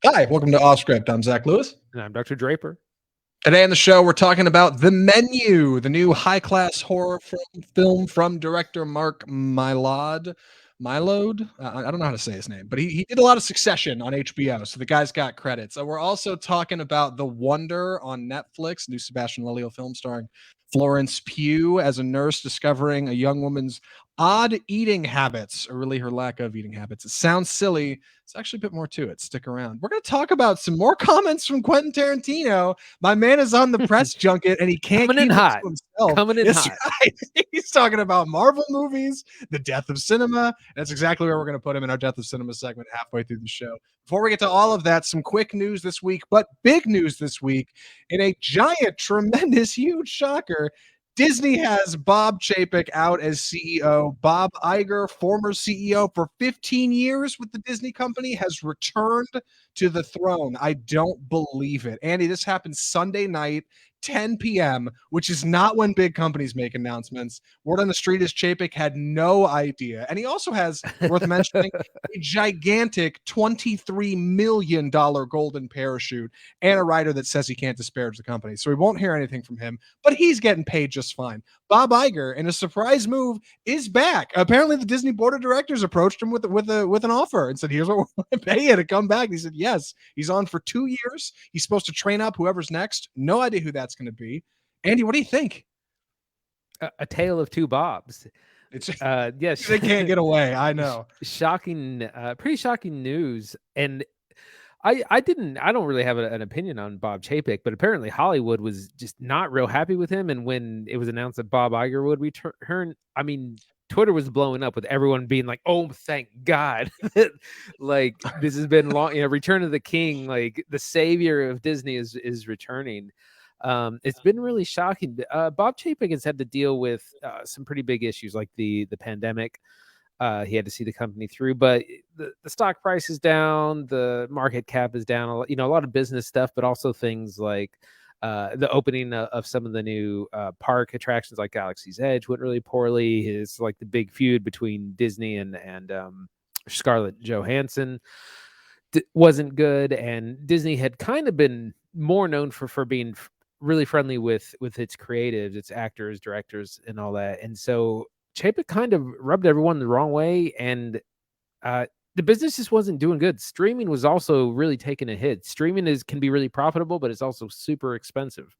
Hi, welcome to Off Script. I'm Zach Lewis. And I'm Dr. Draper. Today on the show, we're talking about The Menu, the new high-class horror film from director Mark Mylod. Mylod? I don't know how to say his name, but he did a lot of Succession on HBO, so the guy's got credits. We're also talking about The Wonder on Netflix, new Sebastian Lelio film starring Florence Pugh as a nurse discovering a young woman's odd eating habits, or really her lack of eating habits. It sounds silly. It's actually a bit more to it. Stick around. We're going to talk about some more comments from Quentin Tarantino. My man is on the press junket and he can't Coming in keep it hot. to himself. Coming in hot. Right. He's talking about Marvel movies, the death of cinema. That's exactly where we're going to put him in our death of cinema segment halfway through the show. Before we get to all of that, some quick news this week, but big news this week in a giant, tremendous, huge shocker. Disney has Bob Chapek out as CEO. Bob Iger, former CEO for 15 years with the Disney company, has returned to the throne. I don't believe it. Andy, this happened Sunday night, 10 p.m., which is not when big companies make announcements. Word on the street is Chapek had no idea. And he also has, worth mentioning, a gigantic $23 million golden parachute and a writer that says he can't disparage the company. So we won't hear anything from him, but he's getting paid just fine. Bob Iger, in a surprise move, is back. Apparently, the Disney board of directors approached him with an offer and said, "Here's what we're going to pay you to come back." And he said, "Yes." He's on for 2 years. He's supposed to train up whoever's next. No idea who that's going to be. Andy, what do you think? A tale of two Bobs. It's yes, they can't get away. I know. Shocking, pretty shocking news. And I don't really have an opinion on Bob Chapek, but apparently Hollywood was just not real happy with him. And when it was announced that Bob Iger would return, I mean, Twitter was blowing up with everyone being like, "Oh, thank God!" Like this has been long. Return of the King, like the savior of Disney is returning. It's been really shocking. Bob Chapek has had to deal with some pretty big issues, like the pandemic. He had to see the company through, but the stock price is down, the market cap is down, a lot of business stuff, but also things like the opening of some of the new park attractions like Galaxy's Edge went really poorly. His like the big feud between Disney and Scarlett Johansson wasn't good, and Disney had kind of been more known for being really friendly with its creatives, its actors, directors, and all that. And so Chapek kind of rubbed everyone the wrong way, and the business just wasn't doing good. Streaming was also really taking a hit. Streaming can be really profitable, but it's also super expensive.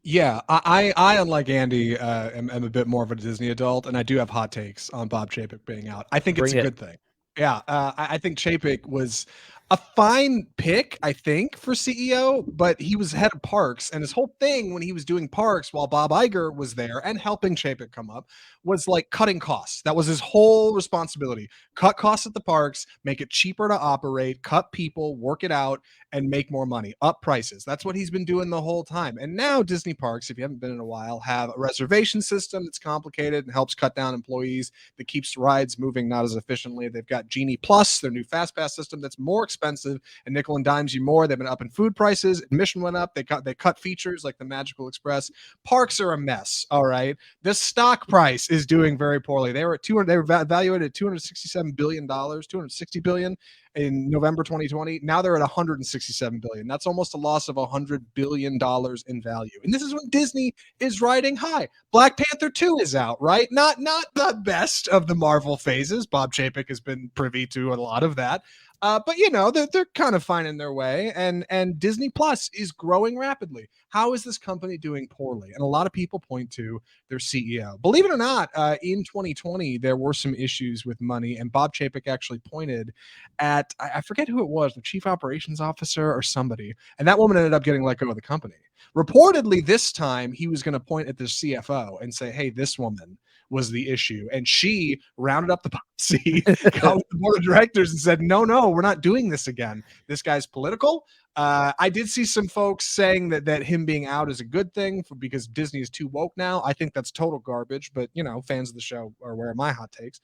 Yeah, I unlike Andy, am a bit more of a Disney adult, and I do have hot takes on Bob Chapek being out. I think it's a good thing. Yeah, I think Chapek was a fine pick, I think, for CEO, but he was head of parks, and his whole thing when he was doing parks while Bob Iger was there and helping Chapek come up was like cutting costs. That was his whole responsibility. Cut costs at the parks, make it cheaper to operate, cut people, work it out, and make more money, up prices. That's what he's been doing the whole time. And now Disney parks, if you haven't been in a while, have a reservation system that's complicated and helps cut down employees, that keeps rides moving not as efficiently. They've got Genie Plus, their new fast pass system that's more expensive and nickel and dimes you more. They've been upping food prices. Admission went up. They cut features like the Magical Express. Parks are a mess. All right. The stock price is doing very poorly. They were valued at $267 billion, $260 billion in November 2020. Now they're at $167 billion. That's almost a loss of $100 billion in value. And this is when Disney is riding high. Black Panther 2 is out, right? Not the best of the Marvel phases. Bob Chapek has been privy to a lot of that. But they're kind of finding their way, and Disney Plus is growing rapidly. How is this company doing poorly? And a lot of people point to their CEO. Believe it or not, in 2020 there were some issues with money, and Bob Chapek actually pointed at I forget who it was, the chief operations officer or somebody, and that woman ended up getting let go of the company. Reportedly, this time he was going to point at the CFO and say, "Hey, this woman was the issue," and she rounded up the posse, called the board of directors, and said, "No, we're not doing this again. This guy's political." I did see some folks saying that him being out is a good thing because Disney is too woke now. I think that's total garbage, but fans of the show are where my hot takes.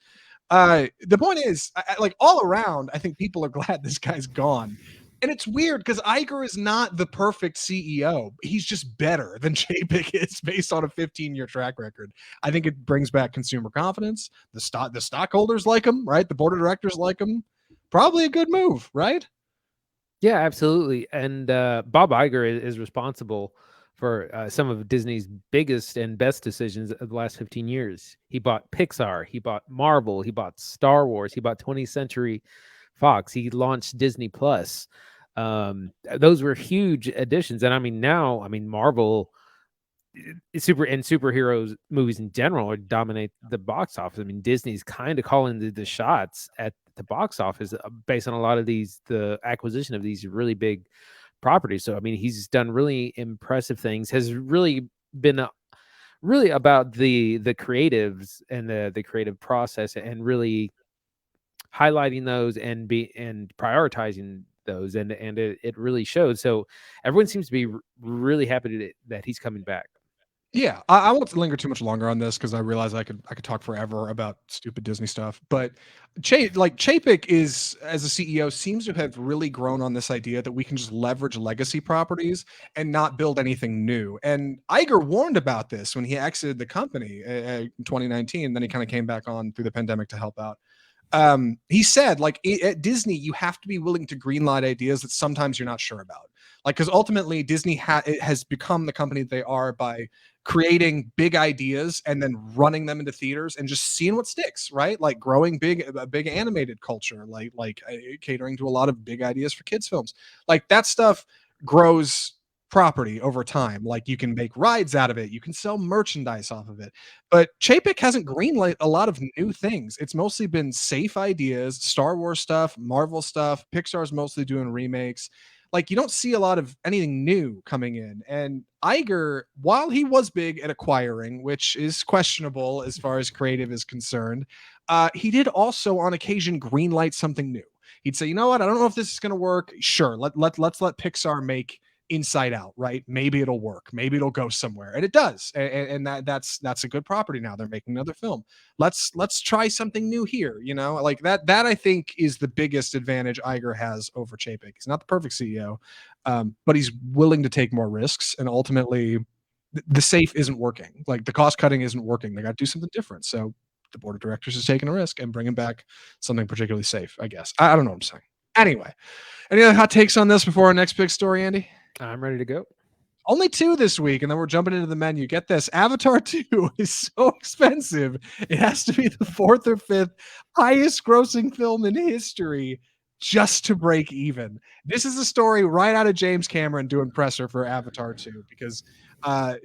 The point is, like all around, I think people are glad this guy's gone. And it's weird because Iger is not the perfect CEO. He's just better than Chapek is based on a 15-year track record. I think it brings back consumer confidence. The stockholders like him, right? The board of directors like him. Probably a good move, right? Yeah, absolutely. And Bob Iger is responsible for some of Disney's biggest and best decisions of the last 15 years. He bought Pixar, he bought Marvel, he bought Star Wars, he bought 20th Century Fox, he launched Disney Plus. Those were huge additions. And I mean, now, I mean, Marvel superheroes movies in general dominate the box office. I mean, Disney's kind of calling the shots at the box office based on a lot of the acquisition of these really big properties. So I mean, he's done really impressive things. Has really been really about the creatives and the creative process, and really highlighting those and prioritizing those, and it really shows. So everyone seems to be really happy that he's coming back. Yeah, I won't linger too much longer on this because I realize I could talk forever about stupid Disney stuff. But Chapek is, as a CEO, seems to have really grown on this idea that we can just leverage legacy properties and not build anything new. And Iger warned about this when he exited the company in 2019. Then he kind of came back on through the pandemic to help out. He said, like, at Disney, you have to be willing to greenlight ideas that sometimes you're not sure about. Like, because ultimately Disney has become the company they are by creating big ideas and then running them into theaters and just seeing what sticks, right? Like growing a big animated culture, like catering to a lot of big ideas for kids films. Like that stuff grows property over time. Like you can make rides out of it, you can sell merchandise off of it. But Chapek hasn't greenlit a lot of new things. It's mostly been safe ideas, Star Wars stuff, Marvel stuff. Pixar's mostly doing remakes. Like you don't see a lot of anything new coming in. And Iger, while he was big at acquiring, which is questionable as far as creative is concerned, he did also on occasion greenlight something new. He'd say, you know what, I don't know if this is going to work. Sure, let's let Pixar make Inside Out, right? Maybe it'll work. Maybe it'll go somewhere, and it does. And that's a good property now. They're making another film. Let's try something new here. You know, like that. That I think is the biggest advantage Iger has over Chapek. He's not the perfect CEO, but he's willing to take more risks, and ultimately, the safe isn't working. Like the cost cutting isn't working. They got to do something different. So the board of directors is taking a risk and bringing back something particularly safe. I guess I don't know what I'm saying. Anyway, any other hot takes on this before our next big story, Andy? I'm ready to go. Only 2 this week, and then we're jumping into the menu. Get this, Avatar 2 is so expensive, it has to be the 4th or 5th highest grossing film in history just to break even. This is a story right out of James Cameron doing presser for Avatar 2 because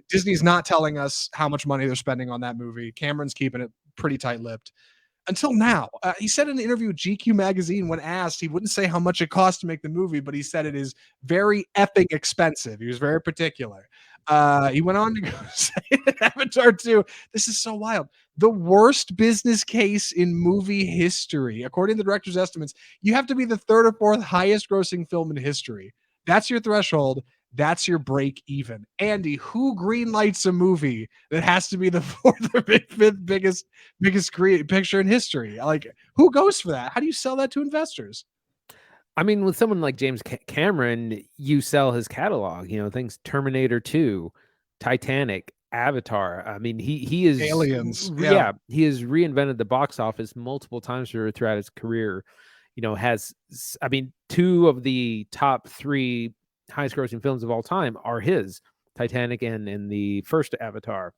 Disney's not telling us how much money they're spending on that movie. Cameron's keeping it pretty tight-lipped. Until now, he said in an interview with GQ magazine when asked, he wouldn't say how much it cost to make the movie, but he said it is very epic expensive. He was very particular. He went on to go say that Avatar 2, this is so wild, the worst business case in movie history. According to the director's estimates, you have to be the 3rd or 4th highest grossing film in history. That's your threshold. That's your break even. Andy, who greenlights a movie that has to be the 4th or 5th biggest picture in history? Like, who goes for that? How do you sell that to investors? I mean, with someone like James Cameron, you sell his catalog. You know, things Terminator 2, Titanic, Avatar. I mean, he is Aliens. yeah, he has reinvented the box office multiple times throughout his career. You know, I mean, 2 of the top 3 highest grossing films of all time are his, Titanic and the first Avatar.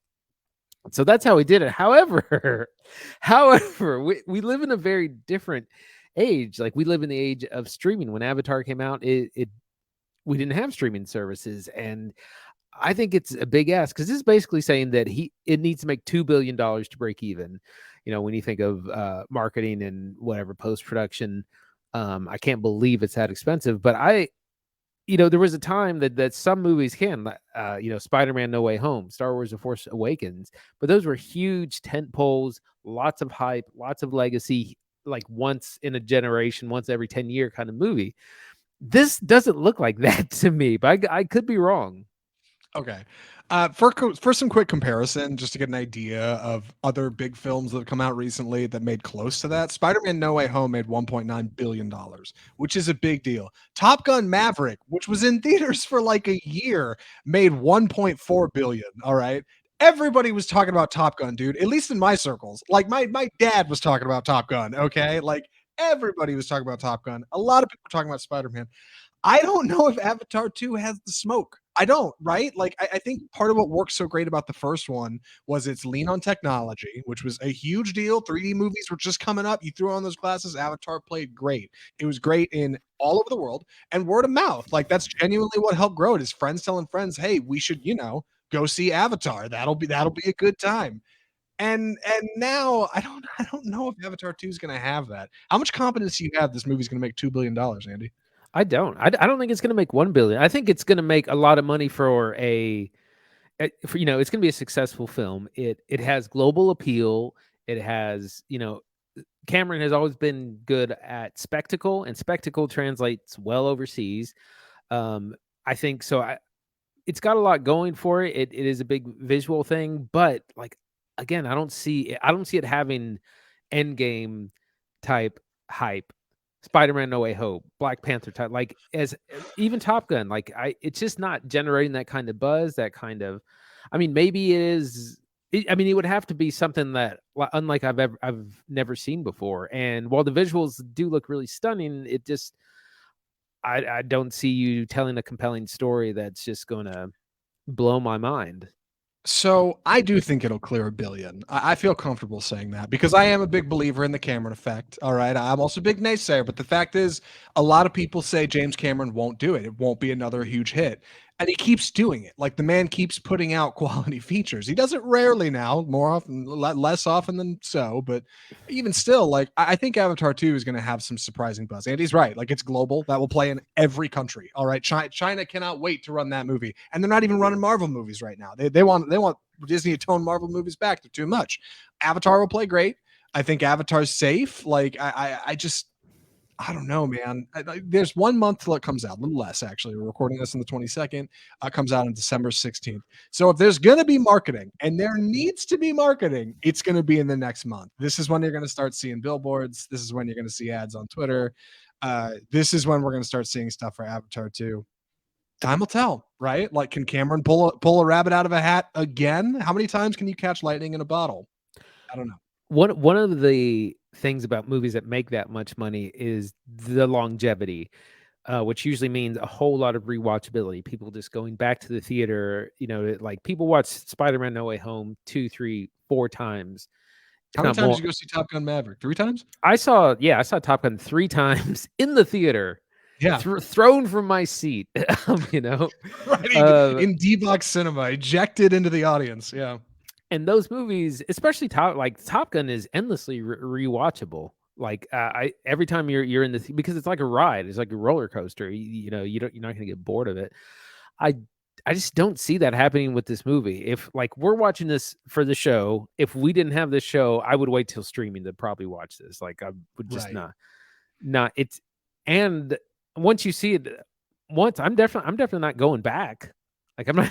So that's how he did it. However, we live in a very different age. Like we live in the age of streaming. When Avatar came out, we didn't have streaming services, and I think it's a big ask because this is basically saying that it needs to make $2 billion to break even. You know, when you think of marketing and whatever post production, I can't believe it's that expensive. But there was a time that some movies can, Spider-Man: No Way Home, Star Wars: The Force Awakens, but those were huge tent poles, lots of hype, lots of legacy, like once in a generation, once every 10-year kind of movie. This doesn't look like that to me, but I could be wrong. Okay. For some quick comparison, just to get an idea of other big films that have come out recently that made close to that, Spider-Man: No Way Home made $1.9 billion, which is a big deal. Top Gun: Maverick, which was in theaters for like a year, made $1.4 billion. All right. Everybody was talking about Top Gun, dude, at least in my circles. Like my dad was talking about Top Gun. Okay. Like Everybody was talking about Top Gun. A lot of people were talking about Spider-Man. I don't know if Avatar 2 has the smoke. I don't, right? Like, I think part of what works so great about the first one was its lean on technology, which was a huge deal. 3D movies were just coming up. You threw on those glasses, Avatar played great. It was great in all over the world, and word of mouth. Like, that's genuinely what helped grow it, is friends telling friends, hey, we should, go see Avatar. That'll be a good time. And now I don't know if Avatar 2 is gonna have that. How much confidence do you have this movie's gonna make $2 billion, Andy? I don't. I don't think it's going to make 1 billion. I think it's going to make a lot of money for it's going to be a successful film. It has global appeal. It has, Cameron has always been good at spectacle, and spectacle translates well overseas. I think so. It's got a lot going for it. It is a big visual thing, but like again, I don't see it having Endgame type hype. Spider-Man No Way Hope, Black Panther type, like as even Top Gun, like it's just not generating that kind of buzz, that kind of, I mean, maybe it is. It would have to be something that unlike I've never seen before. And while the visuals do look really stunning, it just I don't see you telling a compelling story that's just going to blow my mind. So I do think it'll clear 1 billion. I feel comfortable saying that because I am a big believer in the Cameron effect. All right. I'm also a big naysayer, but the fact is, a lot of people say James Cameron won't do it. It won't be another huge hit. And he keeps doing it. Like, the man keeps putting out quality features. He does it rarely now, more often, less often than so. But even still, like, I think Avatar 2 is going to have some surprising buzz. Andy's right. Like, it's global. That will play in every country. All right. China cannot wait to run that movie. And they're not even running Marvel movies right now. They want Disney to tone Marvel movies back. They're too much. Avatar will play great. I think Avatar's safe. Like, I don't know, man. There's 1 month till it comes out, a little less actually. We're recording this on the 22nd. Comes out on December 16th. So if there's going to be marketing, and there needs to be marketing, it's going to be in the next month. This is when you're going to start seeing billboards. This is when you're going to see ads on Twitter. This is when we're going to start seeing stuff for Avatar 2. Time will tell, right? Like, can Cameron pull a rabbit out of a hat again? How many times can you catch lightning in a bottle? I don't know. One of the things about movies that make that much money is the longevity, which usually means a whole lot of rewatchability. People just going back to the theater, like people watch Spider-Man No Way Home 2, 3, 4 times. How many times did you go see Top Gun Maverick? 3 times? I saw Top Gun 3 times in the theater. Yeah. Thrown from my seat, right, in D-Box cinema, ejected into the audience. Yeah. And those movies, especially Top Gun, is endlessly rewatchable. Like every time you're in this, because it's like a ride, it's like a roller coaster. You're not going to get bored of it. I just don't see that happening with this movie. If like we're watching this for the show, if we didn't have this show, I would wait till streaming to probably watch this. Like I would just not. It's, and once you see it once, I'm definitely not going back. Like I'm not.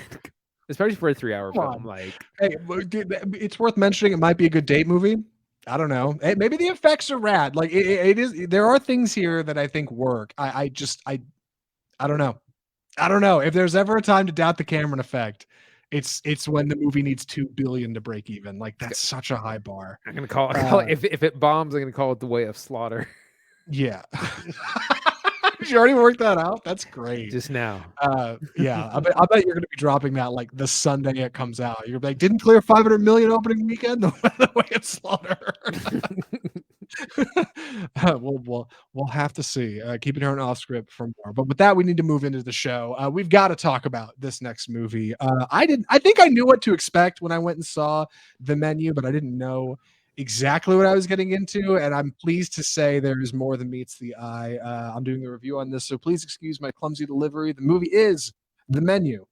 Especially for a 3-hour film. Like, hey, it's worth mentioning. It might be a good date movie. I don't know. Hey, maybe the effects are rad. Like it is. There are things here that I think work. I don't know. I don't know if there's ever a time to doubt the Cameron effect. It's when the movie needs 2 billion to break even. Like, that's such a high bar. I'm gonna call it if it bombs, I'm gonna call it The Way of Slaughter. Yeah. Did you already worked that out? That's great. Just now. Yeah. I bet you're going to be dropping that like the Sunday it comes out. You're like, didn't clear 500 million opening weekend? The Way of Slaughter. We'll have to see. Keep it here on Off Script for more. But with that, we need to move into the show. We've got to talk about this next movie. I think I knew what to expect when I went and saw the menu, but I didn't know exactly what I was getting into, and I'm pleased to say there is more than meets the eye. I'm doing the review on this, so please excuse my clumsy delivery. The movie is The Menu.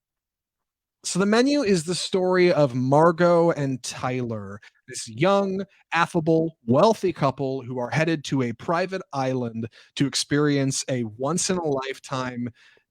So The Menu is the story of Margot and Tyler, this young, affable, wealthy couple who are headed to a private island to experience a once-in-a-lifetime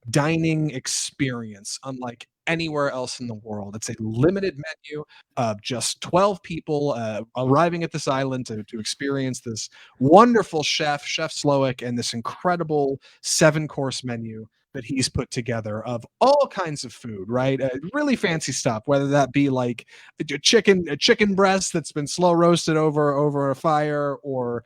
dining experience unlike anywhere else in the world. It's a limited menu of just 12 people arriving at this island to experience this wonderful Chef Slowick, and this incredible 7-course menu that he's put together of all kinds of food, right? Really fancy stuff, whether that be like a chicken breast that's been slow roasted over a fire, or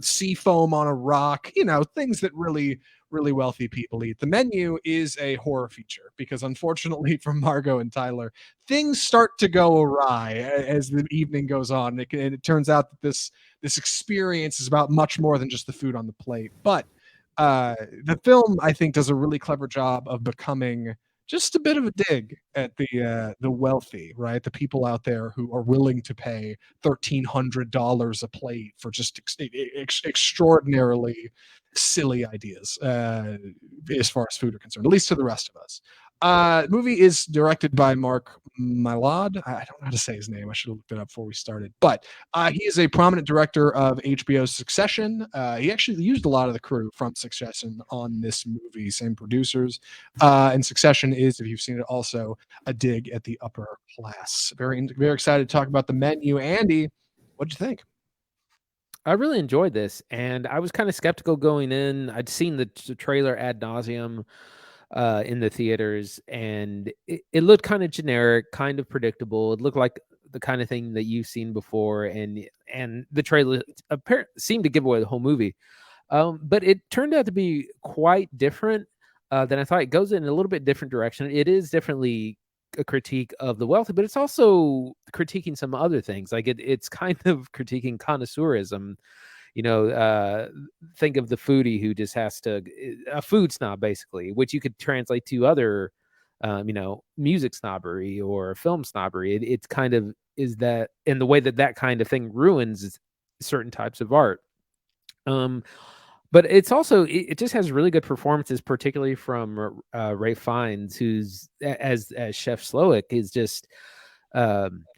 sea foam on a rock, things that really wealthy people eat. The menu is a horror feature because, unfortunately for Margot and Tyler, things start to go awry as the evening goes on. And it turns out that this experience is about much more than just the food on the plate. But the film, I think, does a really clever job of becoming just a bit of a dig at the wealthy, right? The people out there who are willing to pay $1,300 a plate for just extraordinarily silly ideas as far as food are concerned, at least to the rest of us. Movie is directed by Mark Mylod. I don't know how to say his name. I should have looked it up before we started. But he is a prominent director of HBO's Succession. He actually used a lot of the crew from Succession on this movie, same producers. And Succession is, if you've seen it, also a dig at the upper class. Very excited to talk about the menu. Andy, what'd you think? I really enjoyed this, and I was kind of skeptical going in. I'd seen the trailer ad nauseum in the theaters, and it looked kind of generic, kind of predictable. It looked like the kind of thing that you've seen before, and the trailer seemed to give away the whole movie. But it turned out to be quite different than I thought. It goes in a little bit different direction. It is definitely a critique of the wealthy, but it's also critiquing some other things. Like it's kind of critiquing connoisseurism. Think of the foodie who just has to a food snob, basically, which you could translate to other, music snobbery or film snobbery. It's kind of is that in the way that kind of thing ruins certain types of art. But it's also it just has really good performances, particularly from Ray Fiennes, who's as Chef Slowick is just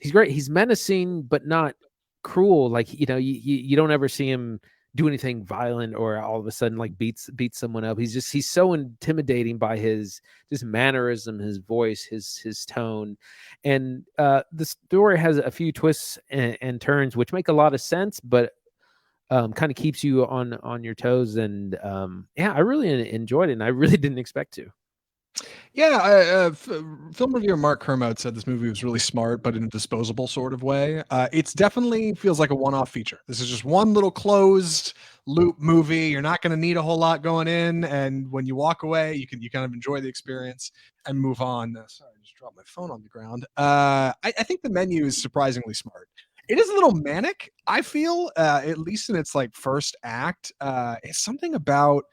he's great. He's menacing, but not cruel. Like you don't ever see him do anything violent or all of a sudden like beats someone up. He's so intimidating by his just mannerism, his voice, his tone, and the story has a few twists and turns which make a lot of sense, but kind of keeps you on your toes. And I really enjoyed it, and I really didn't expect to. Yeah, film reviewer Mark Kermode said this movie was really smart, but in a disposable sort of way. It's definitely feels like a one-off feature. This is just one little closed loop movie. You're not going to need a whole lot going in, and when you walk away, you kind of enjoy the experience and move on. Sorry, I just dropped my phone on the ground. I think the menu is surprisingly smart. It is a little manic, I feel, at least in its like first act. It's something about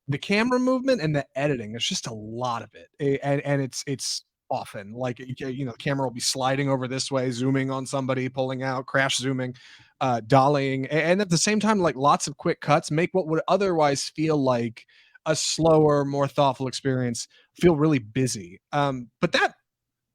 the camera movement and the editing. There's just a lot of it, and it's often like the camera will be sliding over this way, zooming on somebody, pulling out, crash zooming, dollying, and at the same time, like lots of quick cuts make what would otherwise feel like a slower, more thoughtful experience feel really busy. But that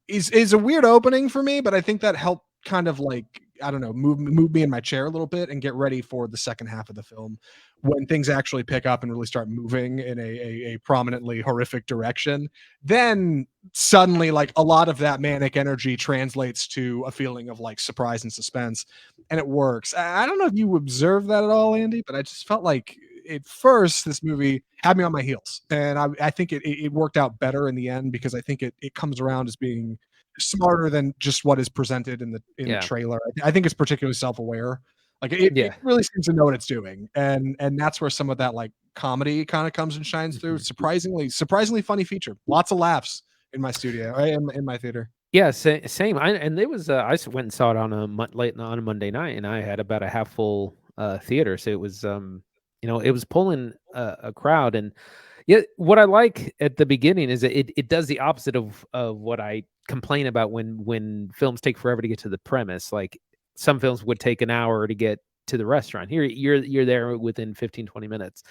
is a weird opening for me, but I think that helped kind of like, I don't know, move me in my chair a little bit and get ready for the second half of the film when things actually pick up and really start moving in a prominently horrific direction. Then suddenly, like a lot of that manic energy translates to a feeling of like surprise and suspense, and it works. I don't know if you observed that at all, Andy, but I just felt like at first this movie had me on my heels, and I think it worked out better in the end because I think it comes around as being smarter than just what is presented in the trailer. I think it's particularly self-aware. Like it really seems to know what it's doing, and that's where some of that like comedy kind of comes and shines through. Surprisingly funny feature. Lots of laughs in my studio, in my theater. Yeah, same. And it was I went and saw it on a late on a Monday night, and I had about a half full theater, so it was it was pulling a crowd. And yeah, what I like at the beginning is that it does the opposite of what I complain about when films take forever to get to the premise. Like some films would take an hour to get to the restaurant. Here you're there within 15-20 minutes.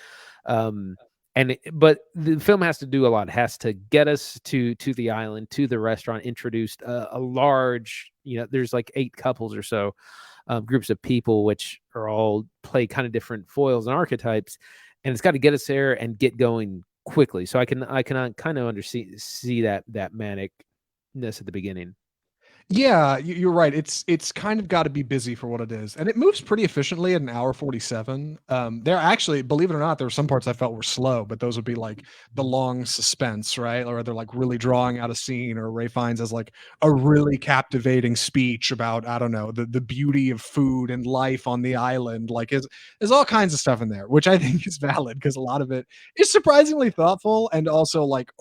But the film has to do a lot. It has to get us to the island, to the restaurant, introduced a large, there's like 8 couples or so, groups of people, which are all play kind of different foils and archetypes. And it's got to get us there and get going quickly. So I can kind of see that manic at the beginning. Yeah, you're right. It's kind of got to be busy for what it is, and it moves pretty efficiently at an hour 47. There actually, believe it or not, there were some parts I felt were slow, but those would be like the long suspense, right? Or they're like really drawing out a scene, or Ray finds as like a really captivating speech about, I don't know, the beauty of food and life on the island. Like, there's all kinds of stuff in there, which I think is valid because a lot of it is surprisingly thoughtful and also like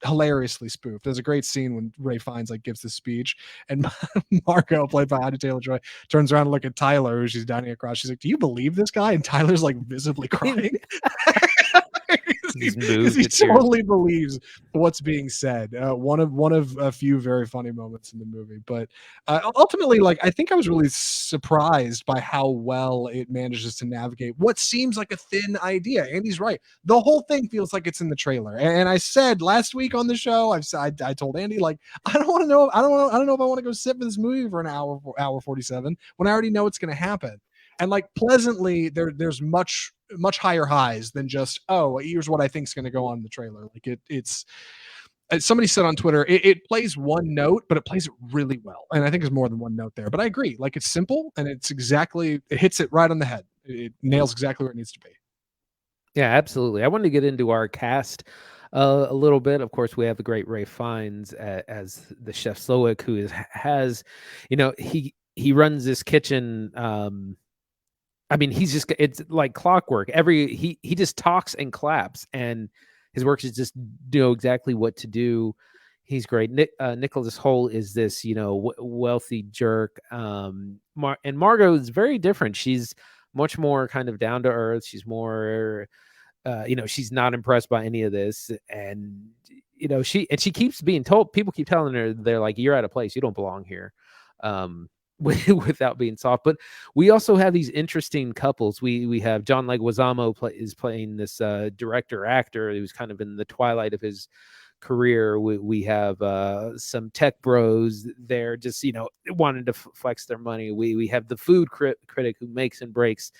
hilariously spoofed. There's a great scene when Ray Fiennes like gives this speech, and Margot, played by Anya Taylor-Joy, turns around and look at Tyler, who she's dining across. She's like, "Do you believe this guy?" And Tyler's like visibly crying. He's Because moved he to tears. totally believes what's being said. One of a few very funny moments in the movie, but ultimately, like I think I was really surprised by how well it manages to navigate what seems like a thin idea. Andy's right; the whole thing feels like it's in the trailer. And I said last week on the show, I told Andy like I don't want to know, I don't know if I want to go sit for this movie for an hour 47 when I already know it's going to happen. And like pleasantly, there's much higher highs than just, oh, here's what I think is going to go on in the trailer. Like it's as somebody said on Twitter, it plays one note, but it plays it really well. And I think there's more than one note there. But I agree, like it's simple and it hits it right on the head. It nails exactly where it needs to be. Yeah, absolutely. I wanted to get into our cast a little bit. Of course, we have the great Ray Fiennes as the chef Slowick, who has, he runs this kitchen. I mean, it's like clockwork. He just talks and claps, and his work is just know exactly what to do. He's great. Nicholas Hoult is this, wealthy jerk. And Margot is very different. She's much more kind of down to earth. She's more, she's not impressed by any of this, and she keeps being told. People keep telling her, they're like, "You're out of place. You don't belong here." Um, without being soft. But we also have these interesting couples. We have John Leguizamo is playing this director actor who's kind of in the twilight of his career. We have some tech bros there, just wanting to flex their money. We have the food critic who makes and breaks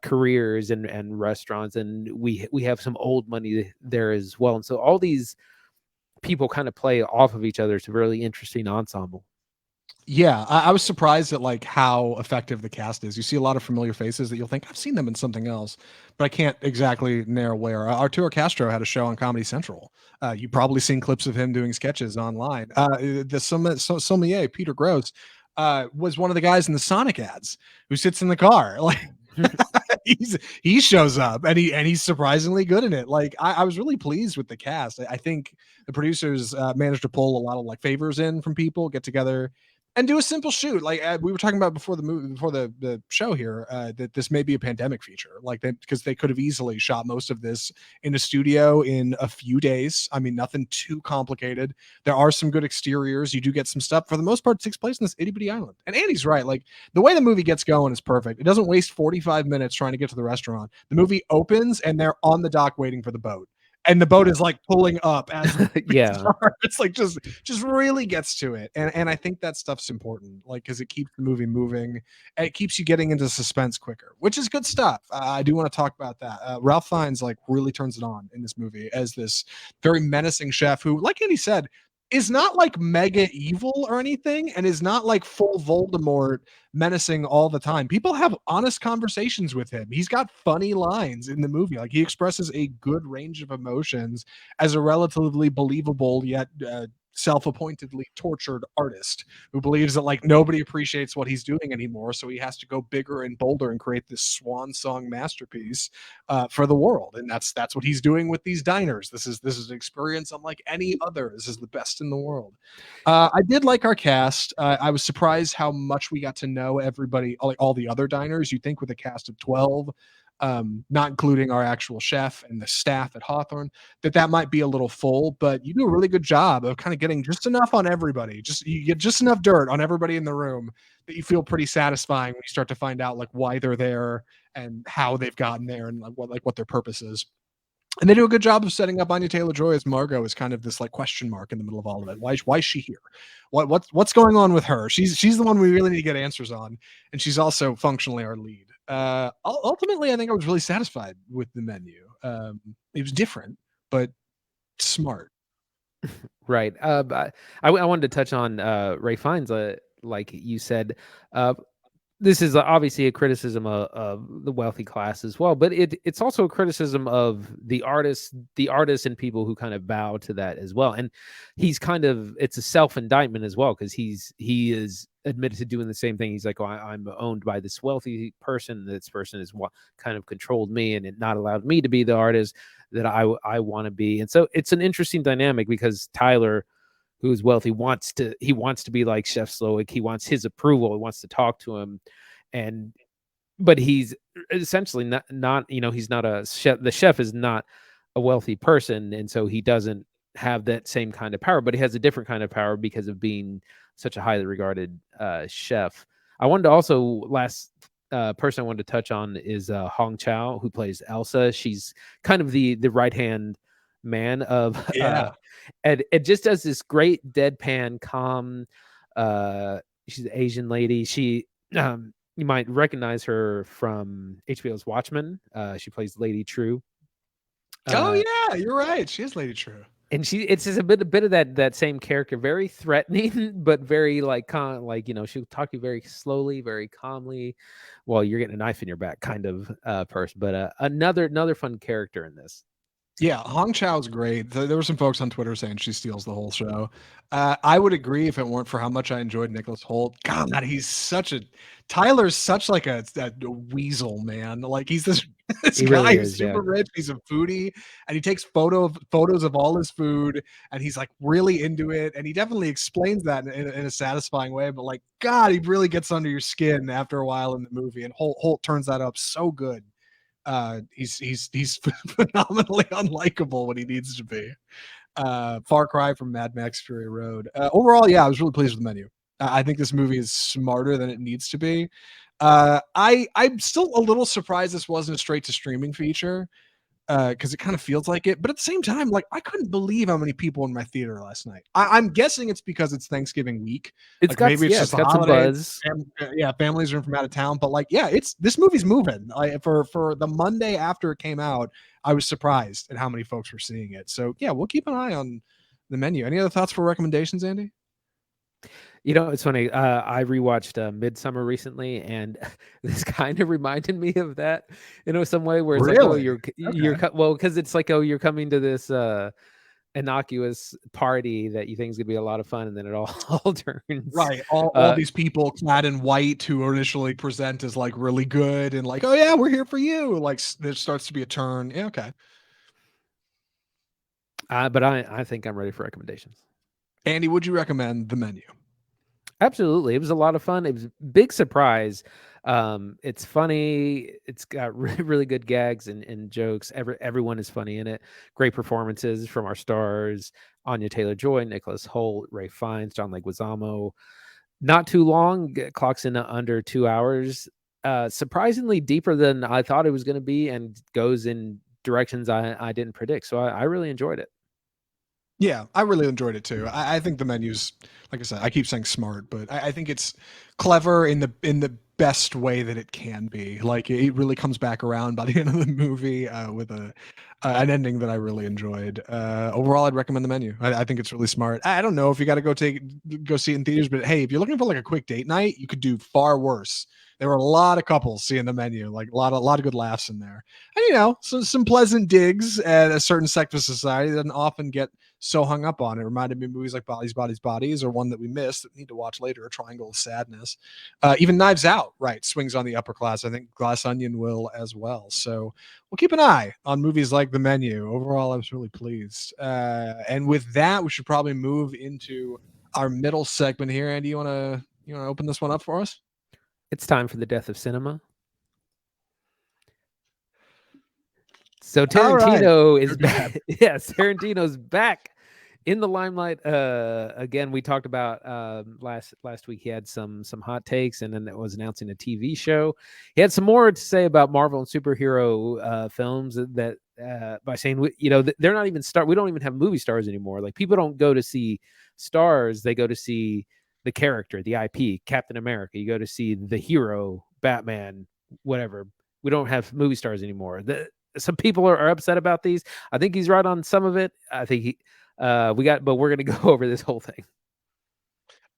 careers and restaurants, and we have some old money there as well. And so all these people kind of play off of each other. It's a really interesting ensemble. Yeah, I was surprised at like how effective the cast is. You see a lot of familiar faces that you'll think I've seen them in something else, but I can't exactly narrow where. Arturo Castro had a show on Comedy Central. You've probably seen clips of him doing sketches online. The sommelier Peter Gross was one of the guys in the Sonic ads who sits in the car. Like he shows up and he's surprisingly good in it. Like I was really pleased with the cast. I think the producers managed to pull a lot of like favors in from people, get together and do a simple shoot. Like we were talking about before the movie, before the show here, that this may be a pandemic feature, like that, because they could have easily shot most of this in a studio in a few days. I mean, nothing too complicated. There are some good exteriors. You do get some stuff. For the most part, it takes place in this itty bitty island. And Andy's right. Like the way the movie gets going is perfect. It doesn't waste 45 minutes trying to get to the restaurant. The movie opens and they're on the dock waiting for the boat. And the boat is like pulling up as yeah. it's like just really gets to it. And I think that stuff's important, like because it keeps the movie moving and it keeps you getting into suspense quicker, which is good stuff. I do want to talk about that. Ralph Fiennes like really turns it on in this movie as this very menacing chef who, like Andy said, is not like mega evil or anything and is not like full Voldemort menacing all the time. People have honest conversations with him. He's got funny lines in the movie. Like he expresses a good range of emotions as a relatively believable yet self-appointedly tortured artist who believes that like nobody appreciates what he's doing anymore, so he has to go bigger and bolder and create this swan song masterpiece for the world. And that's what he's doing with these diners. This is an experience unlike any other. This is the best in the world. I did like our cast. I was surprised how much we got to know everybody, like all the other diners. You think with a cast of 12, not including our actual chef and the staff at Hawthorne, that might be a little full, but you do a really good job of kind of getting just enough on everybody. Just you get just enough dirt on everybody in the room that you feel pretty satisfying when you start to find out like why they're there and how they've gotten there and like what their purpose is. And they do a good job of setting up Anya Taylor-Joy as Margot as kind of this like question mark in the middle of all of it. Why is she here? What's going on with her? She's the one we really need to get answers on, and she's also functionally our lead. Ultimately, I think I was really satisfied with the menu. It was different, but smart. Right. But I wanted to touch on Ray Fiennes, like you said. Uh, this is obviously a criticism of the wealthy class as well, but it's also a criticism of the artists and people who kind of bow to that as well. And he's kind of, it's a self indictment as well, because he is admitted to doing the same thing. He's like, oh, I'm owned by this wealthy person. This person is what kind of controlled me, and it not allowed me to be the artist that I want to be. And so it's an interesting dynamic, because Tyler, who's wealthy, wants to be like Chef Slowick. He wants his approval. He wants to talk to him, and but he's essentially not he's not a chef. The chef is not a wealthy person, and so he doesn't have that same kind of power. But he has a different kind of power because of being such a highly regarded chef. I wanted to also last person I wanted to touch on is Hong Chow, who plays Elsa. She's kind of the right hand man of Yeah. and it just does this great deadpan calm. She's an Asian lady. She you might recognize her from HBO's Watchmen. She plays Lady True. Oh yeah, you're right. She is Lady True. And it's just a bit of that same character, very threatening, but very like she'll talk to you very slowly, very calmly, while you're getting a knife in your back, kind of person. But another fun character in this. Yeah, Hong Chow's great. There were some folks on Twitter saying she steals the whole show. I would agree if it weren't for how much I enjoyed Nicholas Hoult. God, he's such a Tyler's such like a weasel, man. Like he's this this He guy really who's is, yeah. super rich. He's a foodie, and he takes photos of all his food, and he's like really into it. And he definitely explains that in a satisfying way. But like, God, he really gets under your skin after a while in the movie, and Holt turns that up so good. He's phenomenally unlikable when he needs to be. Far cry from Mad Max Fury Road. Overall, yeah, I was really pleased with the menu. I think this movie is smarter than it needs to be. I'm still a little surprised this wasn't a straight to streaming feature, because it kind of feels like it. But at the same time, like I couldn't believe how many people in my theater last night. I'm guessing it's because it's Thanksgiving week. It's Like got maybe it's just it's the got some holiday. buzz. Yeah, families are from out of town. But like, yeah, it's this movie's moving. For the Monday after it came out, I was surprised at how many folks were seeing it. So yeah, we'll keep an eye on the menu. Any other thoughts for recommendations, Andy? It's funny. I rewatched Midsummer recently, and this kind of reminded me of that, some way where it's like, oh, Really? Okay. well, because it's like, oh, you're coming to this innocuous party that you think is gonna be a lot of fun, and then it all all turns. Right. All these people clad in white who initially present as like really good and like, oh yeah, we're here for you. Like there starts to be a turn. Yeah, okay. But I think I'm ready for recommendations. Andy, would you recommend the menu? Absolutely. It was a lot of fun. It was a big surprise. It's funny. It's got really good gags and jokes. Everyone is funny in it. Great performances from our stars: Anya Taylor-Joy, Nicholas Hoult, Ray Fiennes, John Leguizamo. Not too long. Clocks in under 2 hours. Surprisingly deeper than I thought it was going to be, and goes in directions I didn't predict. So I really enjoyed it. Yeah, I really enjoyed it too. I think the menu's, like I said, I keep saying smart, but I think it's clever in the best way that it can be. Like it really comes back around by the end of the movie with an ending that I really enjoyed. Overall, I'd recommend the menu. I think it's really smart. I don't know if you got to go see it in theaters, but hey, if you're looking for like a quick date night, you could do far worse. There were a lot of couples seeing the menu, like a lot of good laughs in there, and some pleasant digs at a certain sect of society that doesn't often get so hung up on. It reminded me of movies like Bodies, Bodies, Bodies, or one that we missed that we need to watch later, A Triangle of Sadness. Even Knives Out, right, swings on the upper class. I think Glass Onion will as well. So we'll keep an eye on movies like The Menu. Overall, I was really pleased. And with that, we should probably move into our middle segment here. Andy, you want to open this one up for us? It's time for the death of cinema. So Tarantino is back. Yes, Tarantino's back in the limelight. Again, we talked about last week. He had some hot takes, and then it was announcing a TV show. He had some more to say about Marvel and superhero films that by saying they're not even we don't even have movie stars anymore. Like people don't go to see stars; they go to see the character, the IP, Captain America. You go to see the hero, Batman, whatever. We don't have movie stars anymore. Some people are upset about these. I think he's right on some of it. I think But we're gonna go over this whole thing.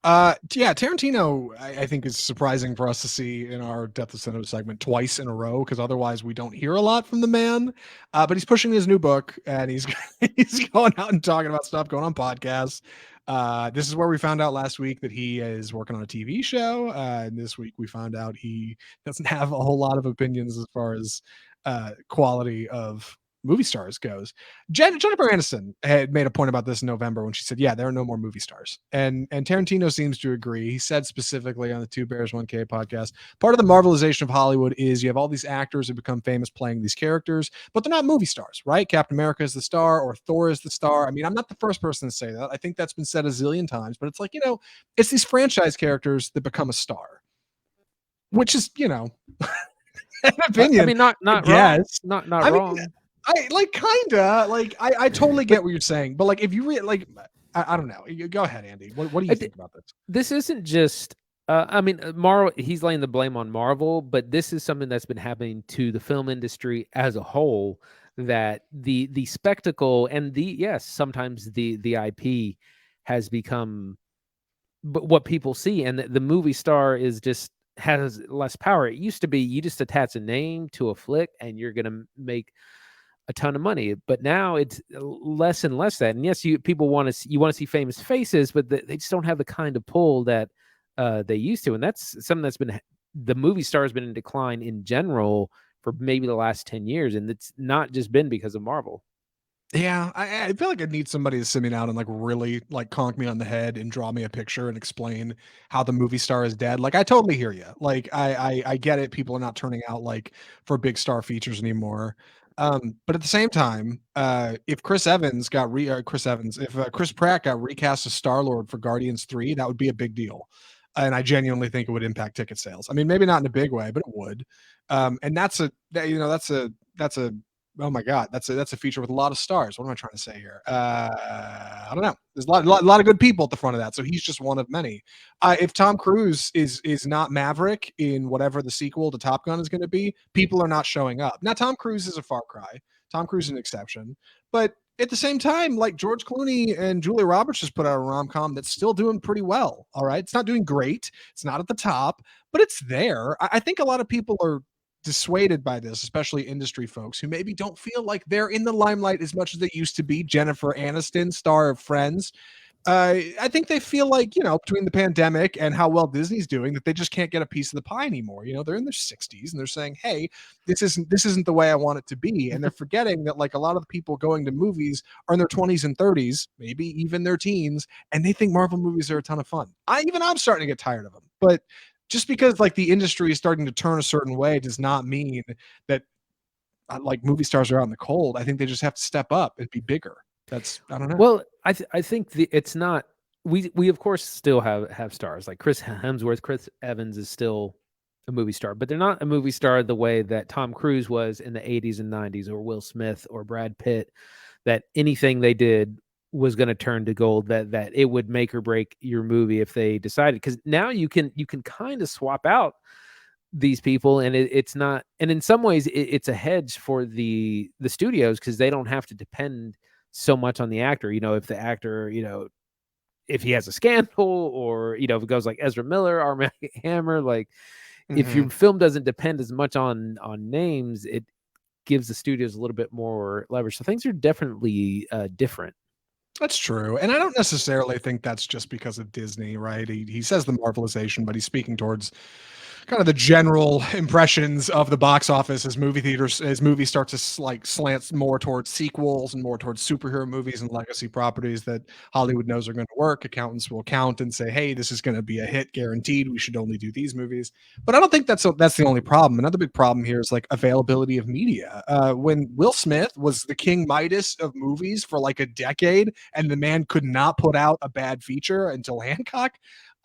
Yeah, Tarantino, I think is surprising for us to see in our Depth of Cinema segment twice in a row, because otherwise we don't hear a lot from the man. But he's pushing his new book, and he's he's going out and talking about stuff, going on podcasts. This is where we found out last week that he is working on a TV show. And this week we found out he doesn't have a whole lot of opinions as far as quality of movie stars goes. Jennifer Aniston had made a point about this in November when she said, "Yeah, there are no more movie stars," and Tarantino seems to agree. He said specifically on the Two Bears 1K podcast, part of the marvelization of Hollywood is you have all these actors who become famous playing these characters, but they're not movie stars, right? Captain America is the star, or Thor is the star. I mean, I'm not the first person to say that. I think that's been said a zillion times, but it's like, it's these franchise characters that become a star, which is, an opinion. I mean, not wrong. Not wrong. I totally get what you're saying, but like, if you I don't know. Go ahead, Andy. What do you think about this? This isn't just, Marvel, he's laying the blame on Marvel, but this is something that's been happening to the film industry as a whole, that the spectacle and sometimes the IP has become what people see, and the movie star has less power. It used to be you just attach a name to a flick and you're going to make a ton of money, but now it's less and less that. And yes, people want to see famous faces, but they just don't have the kind of pull that they used to. And that's something that's been, the movie star has been in decline in general for maybe the last 10 years. And it's not just been because of Marvel. Yeah, I feel like I need somebody to sit me down and like really like conk me on the head and draw me a picture and explain how the movie star is dead. Like, I totally hear you. Like, I get it. People are not turning out like for big star features anymore. But at the same time, if Chris Pratt got recast as Star-Lord for Guardians 3, that would be a big deal. And I genuinely think it would impact ticket sales. I mean, maybe not in a big way, but it would. And that's a oh my God, that's a feature with a lot of stars. What am I trying to say here? I don't know. There's a lot of good people at the front of that, so he's just one of many. If Tom Cruise is not Maverick in whatever the sequel to Top Gun is going to be, people are not showing up. Now, Tom Cruise is a far cry. Tom Cruise is an exception, but at the same time, like George Clooney and Julia Roberts just put out a rom-com that's still doing pretty well. All right, it's not doing great. It's not at the top, but it's there. I think a lot of people are dissuaded by this, especially industry folks who maybe don't feel like they're in the limelight as much as they used to be. Jennifer Aniston, star of Friends. I think they feel like, between the pandemic and how well Disney's doing, that they just can't get a piece of the pie anymore. They're in their 60s and they're saying, hey, this isn't the way I want it to be. And they're forgetting that like a lot of the people going to movies are in their 20s and 30s, maybe even their teens, and they think Marvel movies are a ton of fun. I'm starting to get tired of them. But just because like the industry is starting to turn a certain way does not mean that like movie stars are out in the cold. I think they just have to step up and be bigger. I don't know. Well, I think it's not. We of course still have stars like Chris Hemsworth. Chris Evans is still a movie star, but they're not a movie star the way that Tom Cruise was in the 80s and 90s, or Will Smith or Brad Pitt, that anything they did was going to turn to gold, that it would make or break your movie if they decided. Because now you can kind of swap out these people, and it's not, and in some ways it's a hedge for the studios, because they don't have to depend so much on the actor. If the actor, if he has a scandal, or if it goes like Ezra Miller, Armie Hammer, like if your film doesn't depend as much on names, it gives the studios a little bit more leverage. So things are definitely different. That's true. And I don't necessarily think that's just because of Disney, right? He says the marvelization, but he's speaking towards kind of the general impressions of the box office as movies start to like slant more towards sequels and more towards superhero movies and legacy properties that Hollywood knows are going to work. Accountants will count and say, hey, this is going to be a hit guaranteed. We should only do these movies. But I don't think that's the only problem. Another big problem here is like availability of media. When Will Smith was the King Midas of movies for like a decade, and the man could not put out a bad feature until Hancock,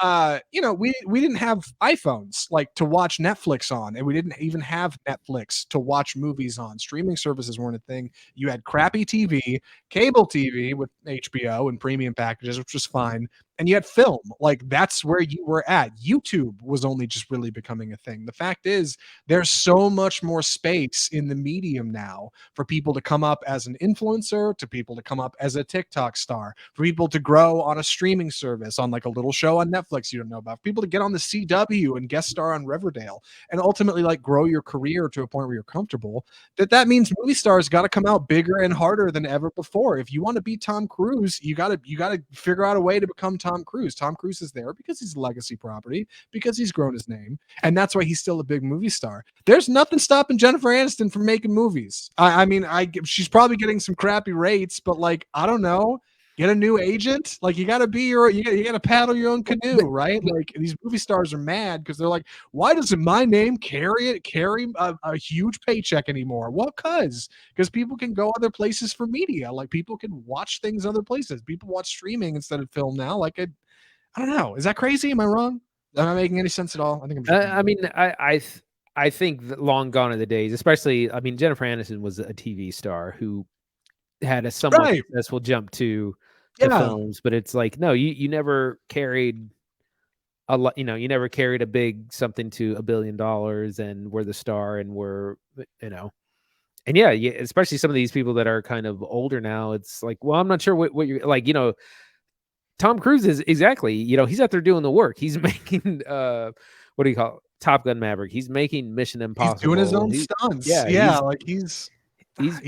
we didn't have iPhones like to watch Netflix on, and we didn't even have Netflix to watch movies on. Streaming services weren't a thing. You had crappy TV, cable TV with HBO and premium packages, which was fine, and you had film. Like, that's where you were at. YouTube was only just really becoming a thing. The fact is, there's so much more space in the medium now for people to come up as an influencer, to people to come up as a TikTok star, for people to grow on a streaming service, on like a little show on Netflix you don't know about, for people to get on the CW and guest star on Riverdale, and ultimately like grow your career to a point where you're comfortable. That means movie stars got to come out bigger and harder than ever before. If you want to be Tom Cruise, you got to figure out a way to become Tom Cruise. Tom Cruise is there because he's a legacy property, because he's grown his name, and that's why he's still a big movie star. There's nothing stopping Jennifer Aniston from making movies. I mean, she's probably getting some crappy rates, but like, I don't know, get a new agent. Like, you got to you got to paddle your own canoe, right? Like, these movie stars are mad because they're like, why doesn't my name carry a huge paycheck anymore? Well, because people can go other places for media. Like, people can watch things other places. People watch streaming instead of film now. Like, I don't know. Is that crazy? Am I wrong? Am I making any sense at all? I think I'm just I mean, I think that long gone are the days, especially, I mean, Jennifer Aniston was a TV star who had a somewhat successful jump to films, but it's like, no, you never carried a lot, you never carried a big something to $1 billion and were the star and were, and yeah, especially some of these people that are kind of older now. It's like, well, I'm not sure what you're like, Tom Cruise is exactly, he's out there doing the work. He's making, what do you call it? Top Gun Maverick. He's making Mission Impossible. He's doing his own stunts. Yeah, like he's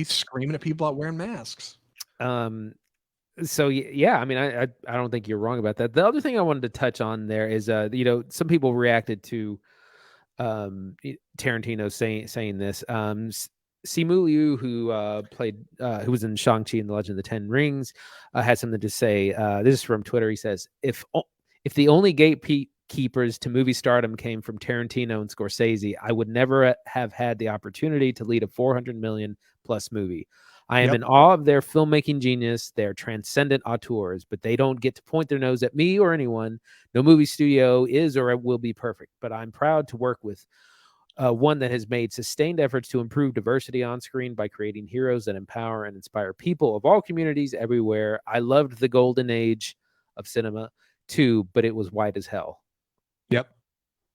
screaming at people out wearing masks. So yeah, I mean, I don't think you're wrong about that. The other thing I wanted to touch on there is, some people reacted to Tarantino saying this. Simu Liu, who was in Shang-Chi and the Legend of the Ten Rings, had something to say. This is from Twitter. He says, if the only gatekeepers to movie stardom came from Tarantino and Scorsese, I would never have had the opportunity to lead a 400 million plus movie. I am in awe of their filmmaking genius. They're transcendent auteurs, but they don't get to point their nose at me or anyone. No movie studio is or will be perfect, but I'm proud to work with one that has made sustained efforts to improve diversity on screen by creating heroes that empower and inspire people of all communities everywhere. I loved the golden age of cinema too, but it was white as hell. Yep.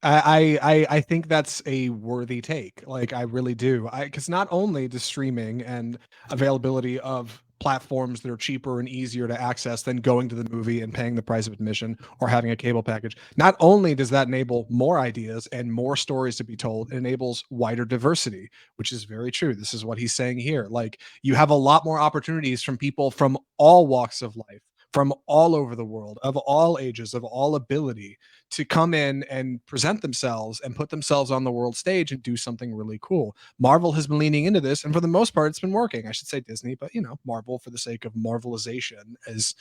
I think that's a worthy take. Like, I really do. Because not only does streaming and availability of platforms that are cheaper and easier to access than going to the movie and paying the price of admission or having a cable package, not only does that enable more ideas and more stories to be told, it enables wider diversity, which is very true. This is what he's saying here. Like, you have a lot more opportunities from people from all walks of life, from all over the world, of all ages, of all ability, to come in and present themselves and put themselves on the world stage and do something really cool. Marvel has been leaning into this, and for the most part, it's been working. I should say Disney, but Marvel for the sake of Marvelization, as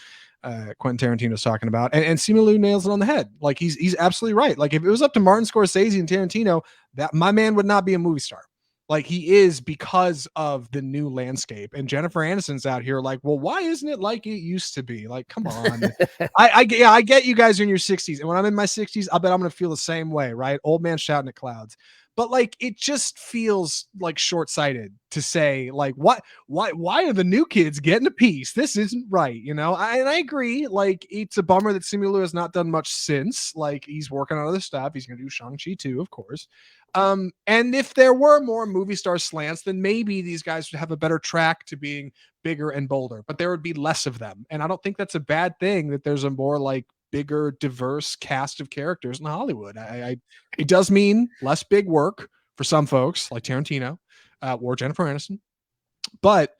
Quentin Tarantino's talking about. And Simu Liu nails it on the head. Like, he's absolutely right. Like, if it was up to Martin Scorsese and Tarantino, that my man would not be a movie star. Like, he is, because of the new landscape. And Jennifer Aniston's out here like, well, why isn't it like it used to be? Like, come on. I get you guys are in your 60s. And when I'm in my 60s, I bet I'm going to feel the same way, right? Old man shouting at clouds. But like, it just feels like short-sighted to say, like, why are the new kids getting a piece? This isn't right, and I agree. Like, it's a bummer that Simu Liu has not done much since. Like, he's working on other stuff. He's going to do Shang-Chi too, of course. And if there were more movie star slants, then maybe these guys would have a better track to being bigger and bolder, but there would be less of them. And I don't think that's a bad thing, that there's a more like bigger, diverse cast of characters in Hollywood. It does mean less big work for some folks like Tarantino or Jennifer Aniston. But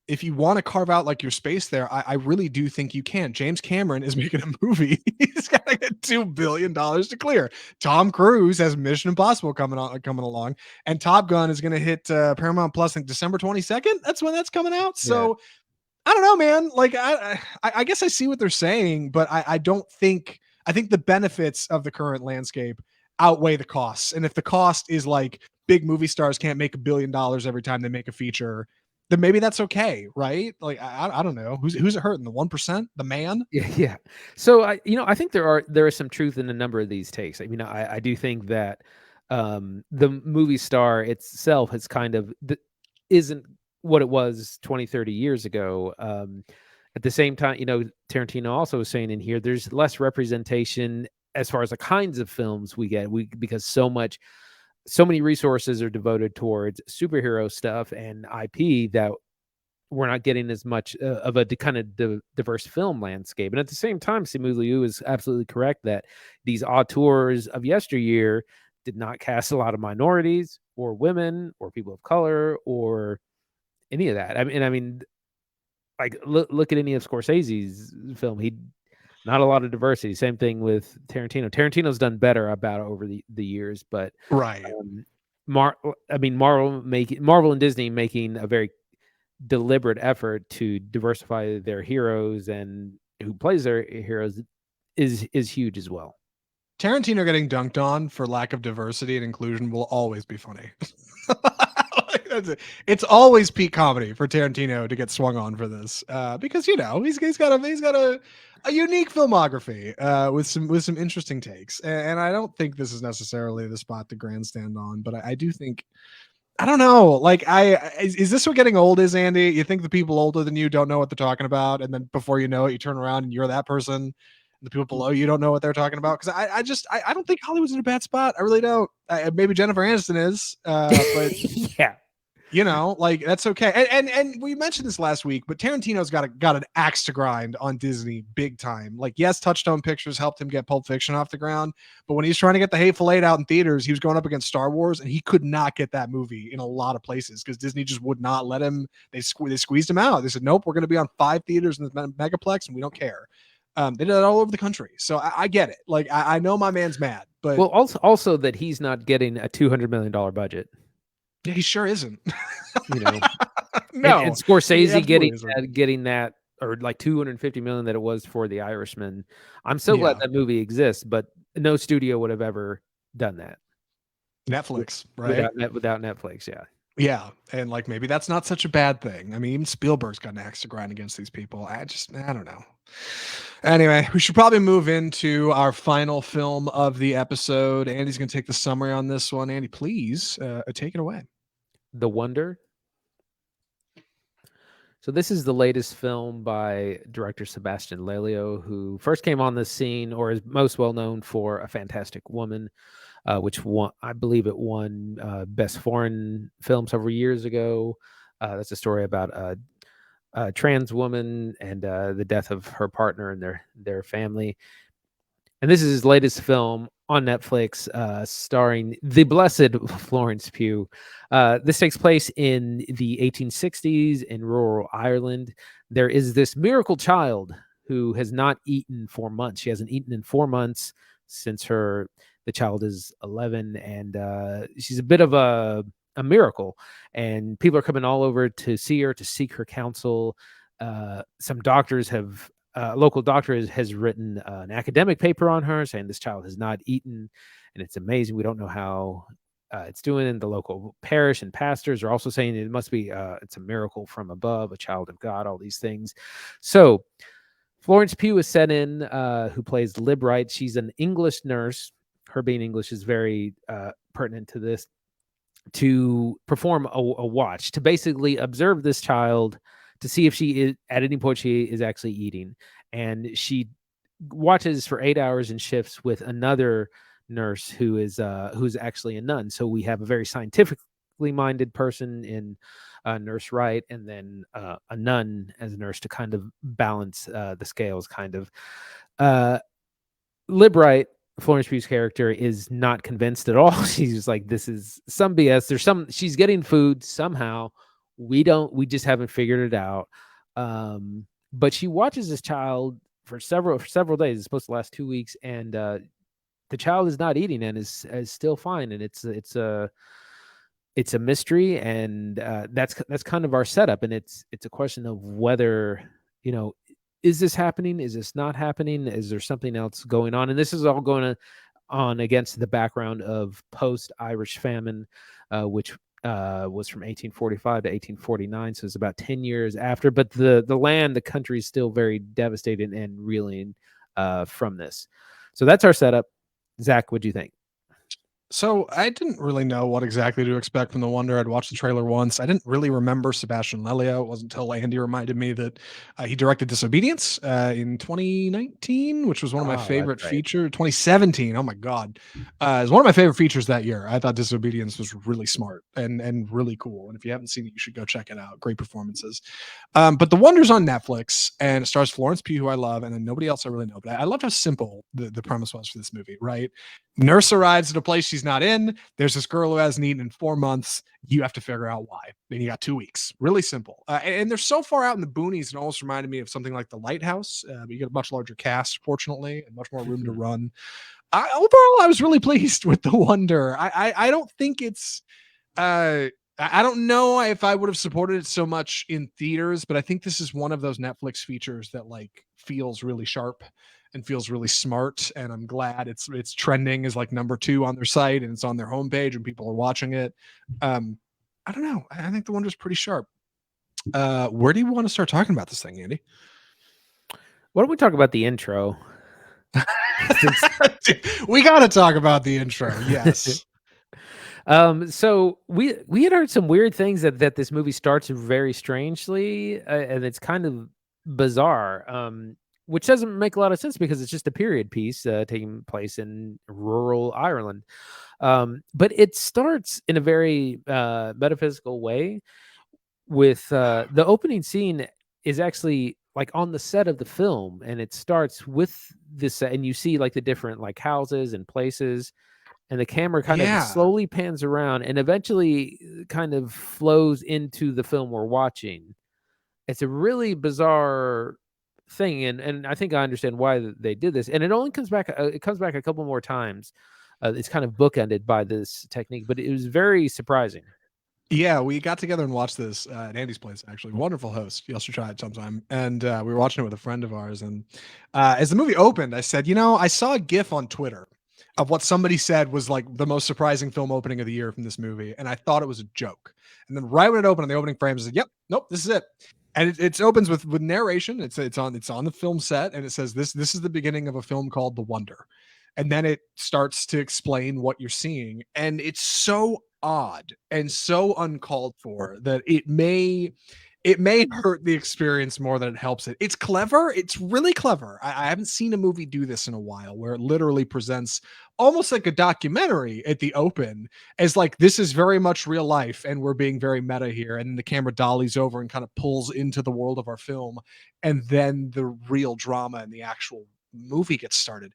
if you want to carve out like your space there, I really do think you can. James Cameron is making a movie. He's got to get $2 billion to clear. Tom Cruise has Mission Impossible coming along, and Top Gun is going to hit Paramount Plus in December 22nd. That's when that's coming out. So I don't know, man. Like, I guess I see what they're saying, but I don't think, I think the benefits of the current landscape outweigh the costs. And if the cost is like big movie stars can't make $1 billion every time they make a feature, then maybe that's okay, right? Like, I don't know who's it hurting, the 1%, the man. Yeah. So I think there is some truth in a number of these takes. I mean, I do think that the movie star itself has kind of isn't what it was 20, 30 years ago. At the same time, Tarantino also was saying in here, there's less representation as far as the kinds of films we get. Because so many resources are devoted towards superhero stuff and IP that we're not getting as much of a kind of diverse film landscape. And at the same time, Simu Liu is absolutely correct that these auteurs of yesteryear did not cast a lot of minorities or women or people of color or any of that. I mean, like look at any of Scorsese's film. He not a lot of diversity. Same thing with Tarantino. Tarantino's done better about it over the years, but right. Marvel and Disney making a very deliberate effort to diversify their heroes and who plays their heroes is huge as well. Tarantino getting dunked on for lack of diversity and inclusion will always be funny. It's always peak comedy for Tarantino to get swung on for this, because he's got a unique filmography with some interesting takes, and I don't think this is necessarily the spot to grandstand on, but I do think. I don't know. Like, is this what getting old is, Andy? You think the people older than you don't know what they're talking about, and then before you know it, you turn around and you're that person, and the people below you don't know what they're talking about. Because I don't think Hollywood's in a bad spot. I really don't. Maybe Jennifer Aniston is, but yeah. Like that's okay. And we mentioned this last week, but Tarantino's got an axe to grind on Disney big time. Like, yes, Touchstone Pictures helped him get Pulp Fiction off the ground, but when he's trying to get The Hateful Eight out in theaters, he was going up against Star Wars, and he could not get that movie in a lot of places because Disney just would not let him. They squeezed him out. They said, nope, we're going to be on 5 theaters in the megaplex, and we don't care. They did that all over the country, so I get it. Like, I know my man's mad, but also that he's not getting a $200 million budget. Yeah, he sure isn't. No. And Scorsese getting that, or like $250 million that it was for The Irishman. I'm so glad that movie exists, but no studio would have ever done that. Netflix, right? Without Netflix, yeah. Yeah, and like maybe that's not such a bad thing. I mean, even Spielberg's got an axe to grind against these people. I don't know. Anyway, we should probably move into our final film of the episode. Andy's going to take the summary on this one. Andy, please take it away. The Wonder. So this is the latest film by director Sebastian Lelio, who first came on the scene, or is most well known for A Fantastic Woman, which I believe it won Best Foreign Film several years ago. That's a story about a trans woman and the death of her partner and their family. And this is his latest film on Netflix, starring the blessed Florence Pugh. This takes place in the 1860s in rural Ireland. There is this miracle child who has not eaten for months. She hasn't eaten in 4 months since the child is 11, and she's a bit of a miracle. And people are coming all over to see her, to seek her counsel. Some doctors have a local doctor has written an academic paper on her saying this child has not eaten, and it's amazing. We don't know how it's doing. And the local parish and pastors are also saying it must be it's a miracle from above, a child of God, all these things. So Florence Pugh is set in, who plays Lib Wright. She's an English nurse. Her being English is very pertinent to this, to perform a watch, to basically observe this child to see if she is at any point she is actually eating. And she watches for 8 hours in shifts with another nurse who's actually a nun. So we have a very scientifically minded person in Nurse Wright, and then a nun as a nurse to kind of balance the scales, kind of. Lib Wright, Florence Pugh's character, is not convinced at all. She's just like, this is some BS. She's getting food somehow. We just haven't figured it out. But she watches this child for several days. It's supposed to last 2 weeks, and the child is not eating and is still fine. And it's a mystery, and that's kind of our setup. And it's a question of whether, is this happening? Is this not happening? Is there something else going on? And this is all going on against the background of post-Irish famine, which was from 1845 to 1849, so it's about 10 years after. But the country is still very devastated and reeling from this. So that's our setup. Zach, what do you think? So I didn't really know what exactly to expect from The Wonder. I'd watched the trailer once. I didn't really remember Sebastian Lelio. It wasn't until Andy reminded me that he directed Disobedience in 2019, which was one of my Oh, that's favorite right. 2017. Oh my god, it's one of my favorite features that year. I thought Disobedience was really smart and really cool. And if you haven't seen it, you should go check it out. Great performances. But The Wonder's on Netflix, and it stars Florence Pugh, who I love, and then nobody else I really know. But I loved how simple the premise was for this movie. Right, nurse arrives at a place she's not in. There's this girl who hasn't eaten in 4 months. You have to figure out why. Then you got 2 weeks. Really simple. And they're so far out in the boonies, it almost reminded me of something like The Lighthouse. But you get a much larger cast, fortunately, and much more room to run. Overall, I was really pleased with The Wonder. I don't think it's I don't know if I would have supported it so much in theaters, but I think this is one of those Netflix features that like feels really sharp and feels really smart. And I'm glad it's trending as like number 2 on their site and it's on their homepage and people are watching it. I don't know. I think The Wonder's pretty sharp. Where do you want to start talking about this thing, Andy? Why don't we talk about the intro? We got to talk about the intro. Yes. So we had heard some weird things that this movie starts very strangely, and it's kind of bizarre, which doesn't make a lot of sense because it's just a period piece taking place in rural Ireland. But it starts in a very metaphysical way with the opening scene is actually like on the set of the film, and it starts with this, and you see like the different like houses and places, and the camera kind of slowly pans around and eventually kind of flows into the film we're watching. It's a really bizarre thing, and I think I understand why they did this. And it only comes back it comes back a couple more times. It's kind of bookended by this technique, but it was very surprising. Yeah, we got together and watched this at Andy's place, actually. Wonderful host. You should try it sometime. And we were watching it with a friend of ours. And as the movie opened, I said, I saw a GIF on Twitter of what somebody said was like the most surprising film opening of the year from this movie. And I thought it was a joke. And then right when it opened on the opening frames, I said, yep, nope, this is it. And it opens with narration. It's on the film set, and it says this is the beginning of a film called The Wonder. And then it starts to explain what you're seeing. And it's so odd and so uncalled for that it may hurt the experience more than it helps it. It's clever. It's really clever. I haven't seen a movie do this in a while where it literally presents almost like a documentary at the open as like, this is very much real life and we're being very meta here. And then the camera dollies over and kind of pulls into the world of our film. And then the real drama and the actual movie gets started.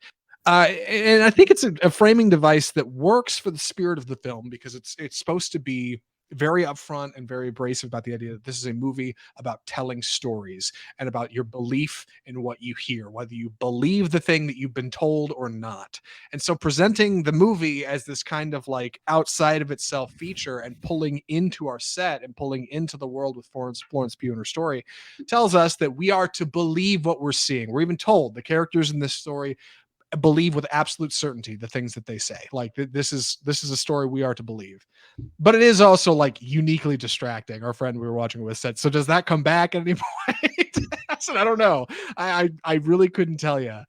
And I think it's a framing device that works for the spirit of the film because it's supposed to be very upfront and very abrasive about the idea that this is a movie about telling stories and about your belief in what you hear, whether you believe the thing that you've been told or not. And so presenting the movie as this kind of like outside of itself feature and pulling into our set and pulling into the world with Florence Pugh and her story tells us that we are to believe what we're seeing. We're even told the characters in this story believe with absolute certainty the things that they say. Like this is a story we are to believe. But it is also like uniquely distracting. Our friend we were watching with said, so does that come back at any point? I said, I don't know. I really couldn't tell you.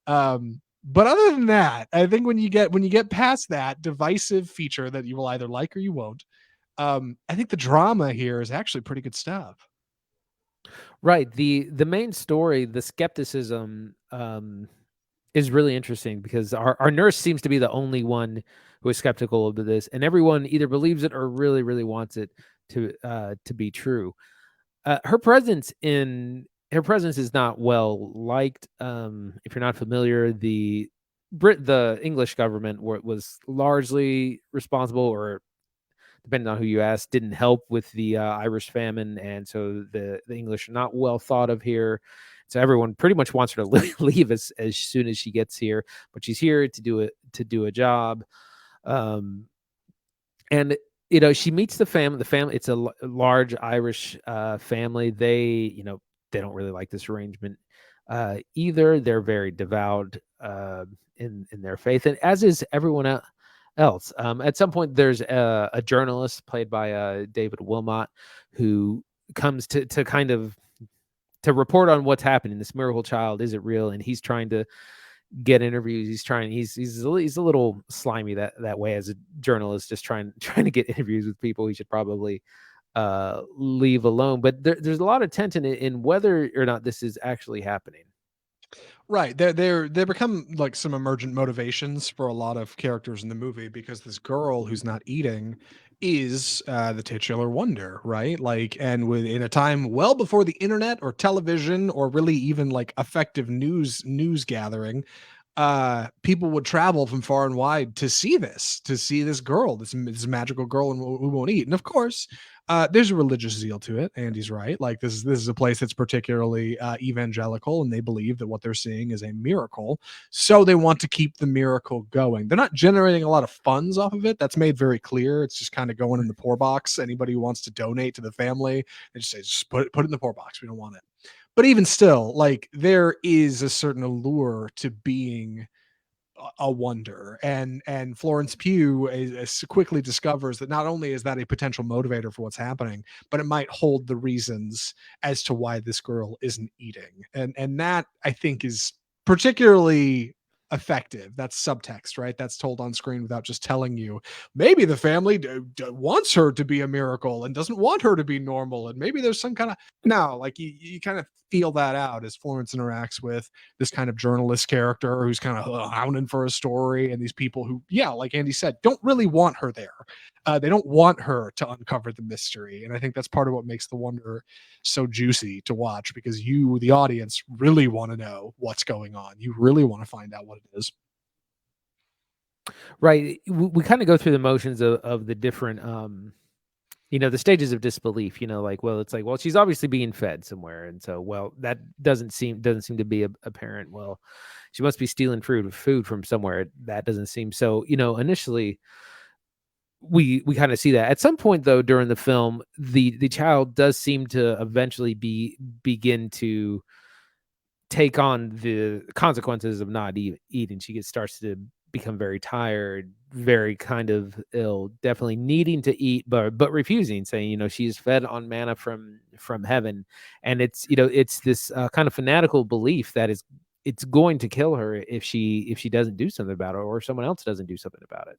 But other than that, I think when you get past that divisive feature that you will either like or you won't, I think the drama here is actually pretty good stuff. Right. The main story, the skepticism, is really interesting because our nurse seems to be the only one who is skeptical of this, and everyone either believes it or really, really wants it to be true. Her presence is not well liked. If you're not familiar, the English government was largely responsible, or depending on who you ask, didn't help with the Irish famine, and so the English are not well thought of here. So everyone pretty much wants her to leave as soon as she gets here, but she's here to do a job. And she meets the family. The family, it's a large Irish family. They don't really like this arrangement either. They're very devout in their faith, and as is everyone else. At some point, there's a journalist played by David Wilmot who comes to kind of to report on what's happening. This miracle child, is it real? And he's trying to get interviews. He's a little slimy that way as a journalist, just trying to get interviews with people he should probably leave alone. But there's a lot of tension in whether or not this is actually happening. Right. They become like some emergent motivations for a lot of characters in the movie because this girl who's not eating is the titular wonder, right? Like, and in a time well before the internet or television or really even like effective news gathering, people would travel from far and wide to see this girl, this magical girl who won't eat. And of course, there's a religious zeal to it. Andy's right. Like this is a place that's particularly evangelical, and they believe that what they're seeing is a miracle. So they want to keep the miracle going. They're not generating a lot of funds off of it. That's made very clear. It's just kind of going in the poor box. Anybody who wants to donate to the family, they just say, just put it in the poor box. We don't want it. But even still, like there is a certain allure to being a wonder, and Florence Pugh quickly discovers that not only is that a potential motivator for what's happening, but it might hold the reasons as to why this girl isn't eating, and that I think is particularly effective. That's subtext, right? That's told on screen without just telling you maybe the family wants her to be a miracle and doesn't want her to be normal, and maybe there's some kind of no, like you kind of feel that out as Florence interacts with this kind of journalist character who's kind of hounding for a story, and these people who, yeah, like Andy said, don't really want her there. They don't want her to uncover the mystery, and I think that's part of what makes the wonder so juicy to watch, because you, the audience, really want to know what's going on. You really want to find out what it is. Right. We kind of go through the motions of the different the stages of disbelief, like, well, it's like, well, she's obviously being fed somewhere, and so, well, that doesn't seem to be apparent. Well, she must be stealing food from somewhere. That doesn't seem so. Initially, we kind of see that. At some point, though, during the film, the child does seem to eventually begin to take on the consequences of not eating. She starts to become very tired, very kind of ill, definitely needing to eat, but refusing, saying, she's fed on manna from heaven, and it's this kind of fanatical belief that it's going to kill her if she doesn't do something about it, or if someone else doesn't do something about it.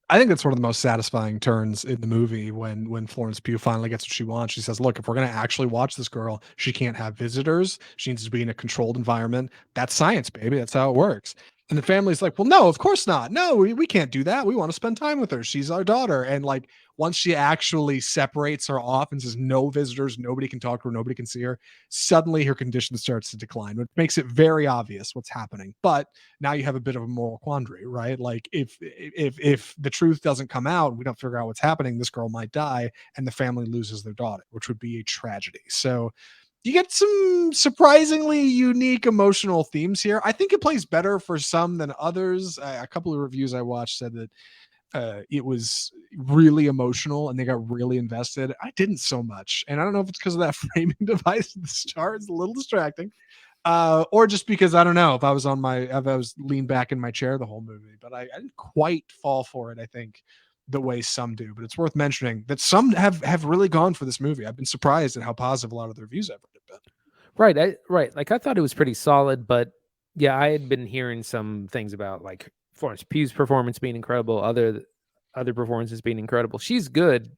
I think that's one of the most satisfying turns in the movie when Florence Pugh finally gets what she wants. She says, "Look, if we're going to actually watch this girl, she can't have visitors. She needs to be in a controlled environment. That's science, baby. That's how it works." And the family's like, "Well, no, of course not. No, we can't do that. We want to spend time with her. She's our daughter." And like once she actually separates her off and says, "No visitors, nobody can talk to her, nobody can see her," suddenly her condition starts to decline, which makes it very obvious what's happening. But now you have a bit of a moral quandary, right? Like if the truth doesn't come out, we don't figure out what's happening, this girl might die, and the family loses their daughter, which would be a tragedy. So you get some surprisingly unique emotional themes here. I think it plays better for some than others. A couple of reviews I watched said that it was really emotional and they got really invested. I didn't so much, and I don't know if it's because of that framing device at the start. It's a little distracting, or just because I don't know if I was leaned back in my chair the whole movie, but I didn't quite fall for it. I think the way some do, but it's worth mentioning that some have really gone for this movie. I've been surprised at how positive a lot of the reviews I've read have been. Right. Like, I thought it was pretty solid, but yeah, I had been hearing some things about like Florence Pugh's performance being incredible, other performances being incredible. She's good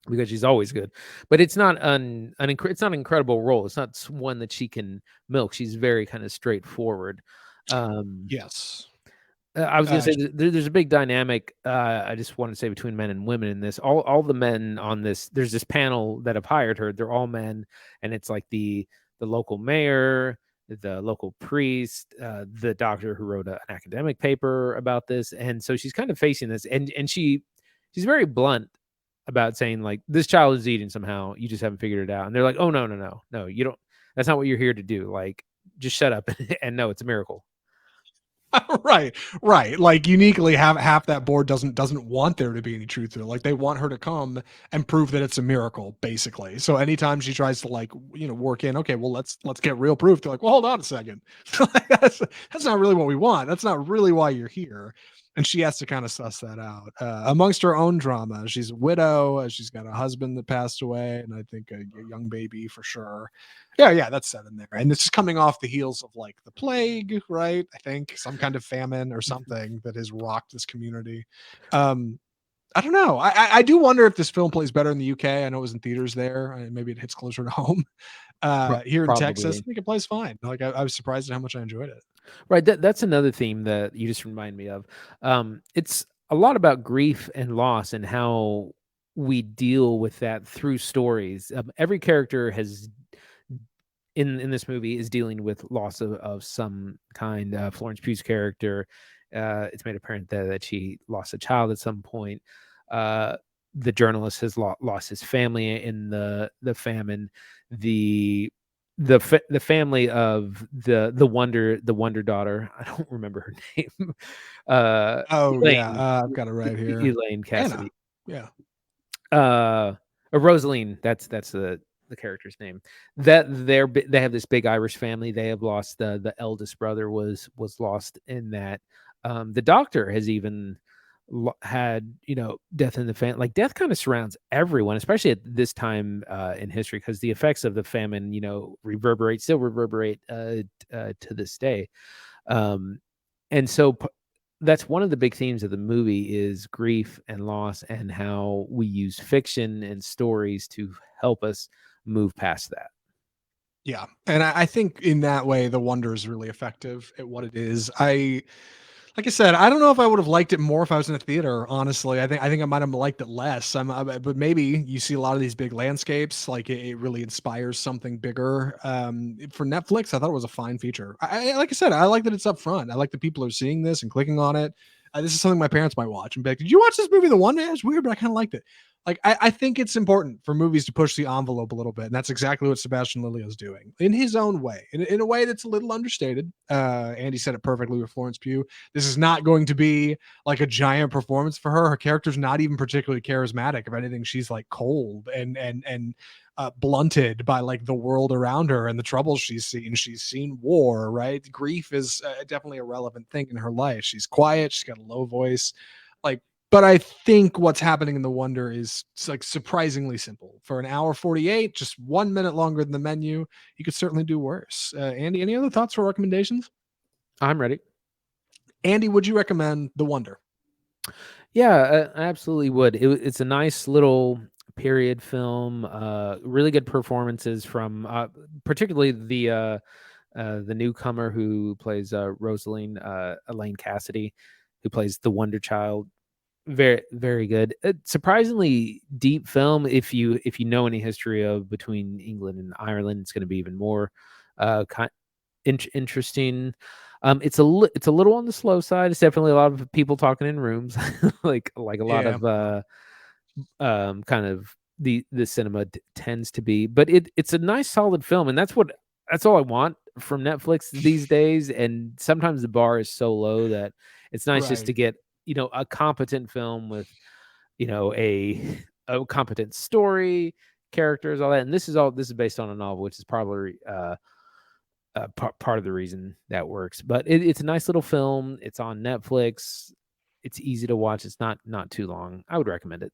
because she's always good, but it's not it's not an incredible role. It's not one that she can milk. She's very kind of straightforward. Yes. I was gonna say there's a big dynamic. I just want to say between men and women in this. All the men on this. There's this panel that have hired her. They're all men, and it's like the local mayor, the local priest, the doctor who wrote an academic paper about this, and so she's kind of facing this, and she's very blunt about saying, like, this child is eating somehow. You just haven't figured it out, and they're like, oh, no, you don't. That's not what you're here to do. Like, just shut up and no, it's a miracle. Right. Like uniquely, half that board doesn't want there to be any truth to it. Like they want her to come and prove that it's a miracle, basically. So anytime she tries to like work in, okay, well let's get real proof. They're like, well, hold on a second, that's not really what we want. That's not really why you're here. and she has to kind of suss that out amongst her own drama. She's a widow. She's got a husband that passed away, and I think a young baby for sure. Yeah, that's set in there. And this is coming off the heels of like the plague, right? I think some kind of famine or something that has rocked this community. I don't know. I do wonder if this film plays better in the UK. I know it was in theaters there. Maybe it hits closer to home. Here in Texas, I think it plays fine. Like I was surprised at how much I enjoyed it. Right. That's another theme that you just remind me of. It's a lot about grief and loss and how we deal with that through stories. Every character has in this movie is dealing with loss of some kind. Florence Pugh's character, it's made apparent that she lost a child at some point. The journalist has lost his family in the famine. The family of the wonder daughter. I don't remember her name. Elaine, I've got it right here. Elaine Cassidy. Anna. Yeah. Rosaline. That's the character's name. That they have this big Irish family. They have lost the eldest brother was lost in that. The doctor has even had death in the family. Like death kind of surrounds everyone, especially at this time in history, because the effects of the famine still reverberate to this day. And so that's one of the big themes of the movie is grief and loss, and how we use fiction and stories to help us move past that. Yeah, and I think in that way the Wonder is really effective at what it is. Like I said, I don't know if I would have liked it more if I was in a theater. Honestly, I think I might have liked it less. But maybe you see a lot of these big landscapes, like it really inspires something bigger. For Netflix, I thought it was a fine feature. Like I said, I like that it's up front. I like that people are seeing this and clicking on it. This is something my parents might watch and be like, "Did you watch this movie, The One?" Yeah, it's weird, but I kind of liked it. Like I think it's important for movies to push the envelope a little bit, and that's exactly what Sebastian Lelio is doing in his own way, in a way that's a little understated. Andy said it perfectly with Florence Pugh. This is not going to be like a giant performance for her. Her character's not even particularly charismatic. If anything, she's like cold and blunted by like the world around her and the troubles she's seen. She's seen war, right? Grief is definitely a relevant thing in her life. She's quiet. She's got a low voice, like. But I think what's happening in The Wonder is like surprisingly simple. For an hour 48, just 1 minute longer than the menu, you could certainly do worse. Andy, any other thoughts or recommendations? I'm ready. Andy, would you recommend The Wonder? Yeah, I absolutely would. It's a nice little period film. Really good performances from particularly the newcomer who plays Rosaline, Elaine Cassidy, who plays the Wonder Child. Very, very good. Surprisingly deep film. If you know any history of between England and Ireland, it's going to be even more interesting. It's a little on the slow side. It's definitely a lot of people talking in rooms, like a lot of kind of the cinema tends to be. But it's a nice solid film, and that's all I want from Netflix these days. And sometimes the bar is so low that it's nice just to get a competent film with a competent story, characters, all that. And this is based on a novel, which is probably part of the reason that works. But it's a nice little film. It's on Netflix. It's easy to watch. It's not too long. I would recommend it.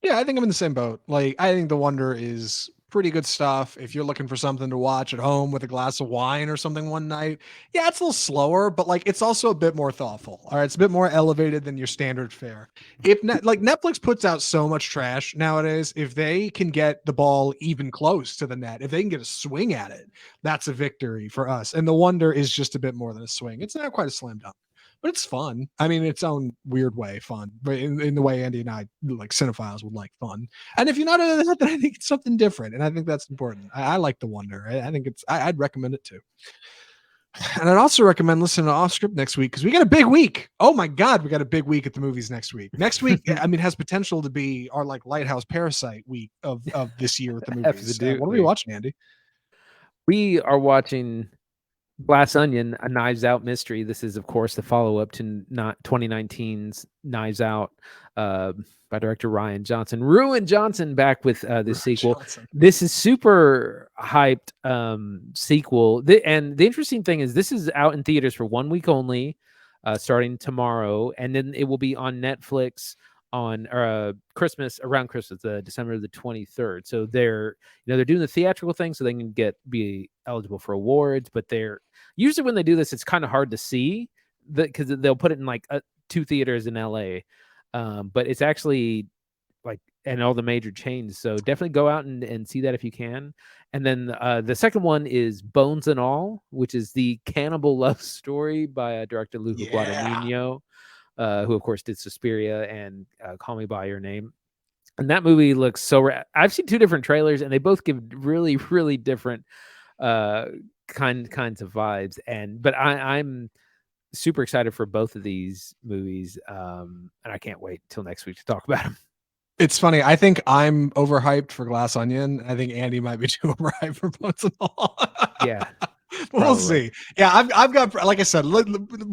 Yeah, I think I'm in the same boat. Like, I think The Wonder is pretty good stuff. If you're looking for something to watch at home with a glass of wine or something one night, yeah, it's a little slower, but like it's also a bit more thoughtful. All right, it's a bit more elevated than your standard fare. If like Netflix puts out so much trash nowadays, if they can get the ball even close to the net, if they can get a swing at it, that's a victory for us. And The Wonder is just a bit more than a swing. It's not quite a slam dunk, but it's fun. I mean, its own weird way, fun, but in the way Andy and I, like cinephiles, would like fun. And if you're not into that, then I think it's something different, and I think that's important. I like The Wonder. I think I'd recommend it too. And I'd also recommend listening to Off Script next week because we got a big week. Oh my God, we got a big week at the movies next week. Next week, I mean, has potential to be our like Lighthouse Parasite week of this year at the movies. What are we watching, Andy? We are watching Glass Onion, a Knives Out mystery. This is, of course, the follow-up to 2019's Knives Out by director Rian Johnson. Ruin Johnson back with this sequel. Johnson. This is super hyped sequel. And the interesting thing is this is out in theaters for 1 week only. starting tomorrow, and then it will be on Netflix on Christmas, around Christmas, December the 23rd. So they're doing the theatrical thing so they can be eligible for awards, but they're usually, when they do this, it's kind of hard to see because they'll put it in like 2 theaters in LA, but it's actually like in all the major chains. So definitely go out and see that if you can. And then the second one is Bones and All, which is the cannibal love story by director Luca Guadagnino, who of course did Suspiria and Call Me by Your Name. And that movie looks so I've seen 2 different trailers, and they both give really, really different kinds of vibes. But I'm super excited for both of these movies, and I can't wait till next week to talk about them. It's funny. I think I'm overhyped for Glass Onion. I think Andy might be too overhyped for Bones and All. Yeah. We'll see. Yeah, I've got, like I said,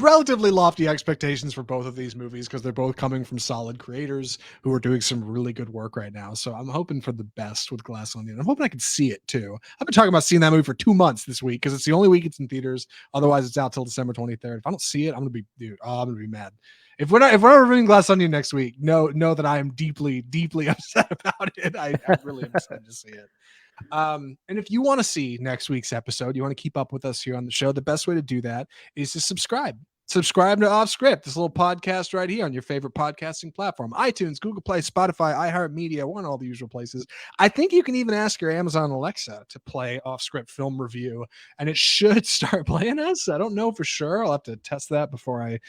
relatively lofty expectations for both of these movies because they're both coming from solid creators who are doing some really good work right now. So I'm hoping for the best with Glass Onion. I'm hoping I can see it too. I've been talking about seeing that movie for 2 months this week because it's the only week it's in theaters. Otherwise, it's out till December 23rd. If I don't see it, I'm gonna be mad. If we're not reviewing Glass Onion next week, know that I am deeply, deeply upset about it. I really am excited to see it. And if you want to see next week's episode, you want to keep up with us here on the show, the best way to do that is to subscribe to Off Script, this little podcast right here on your favorite podcasting platform: iTunes, Google Play, Spotify, iHeartMedia, one of all the usual places. I think you can even ask your Amazon Alexa to play Off Script Film Review, and it should start playing us. I don't know for sure. I'll have to test that before I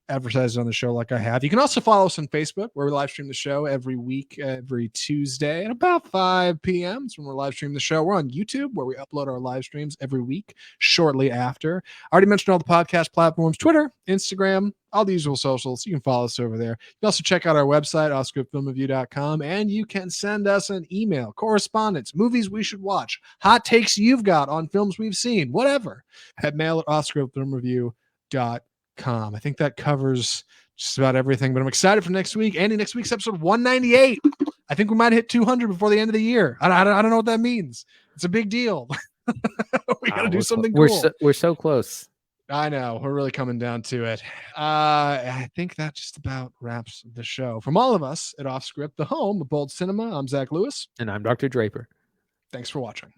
advertise on the show like I have. You can also follow us on Facebook, where we live stream the show every week, every Tuesday at about 5 p.m. That's when we're live streaming the show. We're on YouTube, where we upload our live streams every week shortly after. I already mentioned all the podcast platforms: Twitter, Instagram, all the usual socials. You can follow us over there. You can also check out our website, offscriptfilmreview.com, and you can send us an email, correspondence, movies we should watch, hot takes you've got on films we've seen, whatever, at mail@offscriptfilmreview.com. I think that covers just about everything, but I'm excited for next week. Andy, next week's episode 198. I think we might hit 200 before the end of the year. I don't know what that means. It's a big deal. We got to do something cool. We're so close. I know. We're really coming down to it. I think that just about wraps the show. From all of us at Off Script, the home of Bold Cinema, I'm Zach Lewis. And I'm Dr. Draper. Thanks for watching.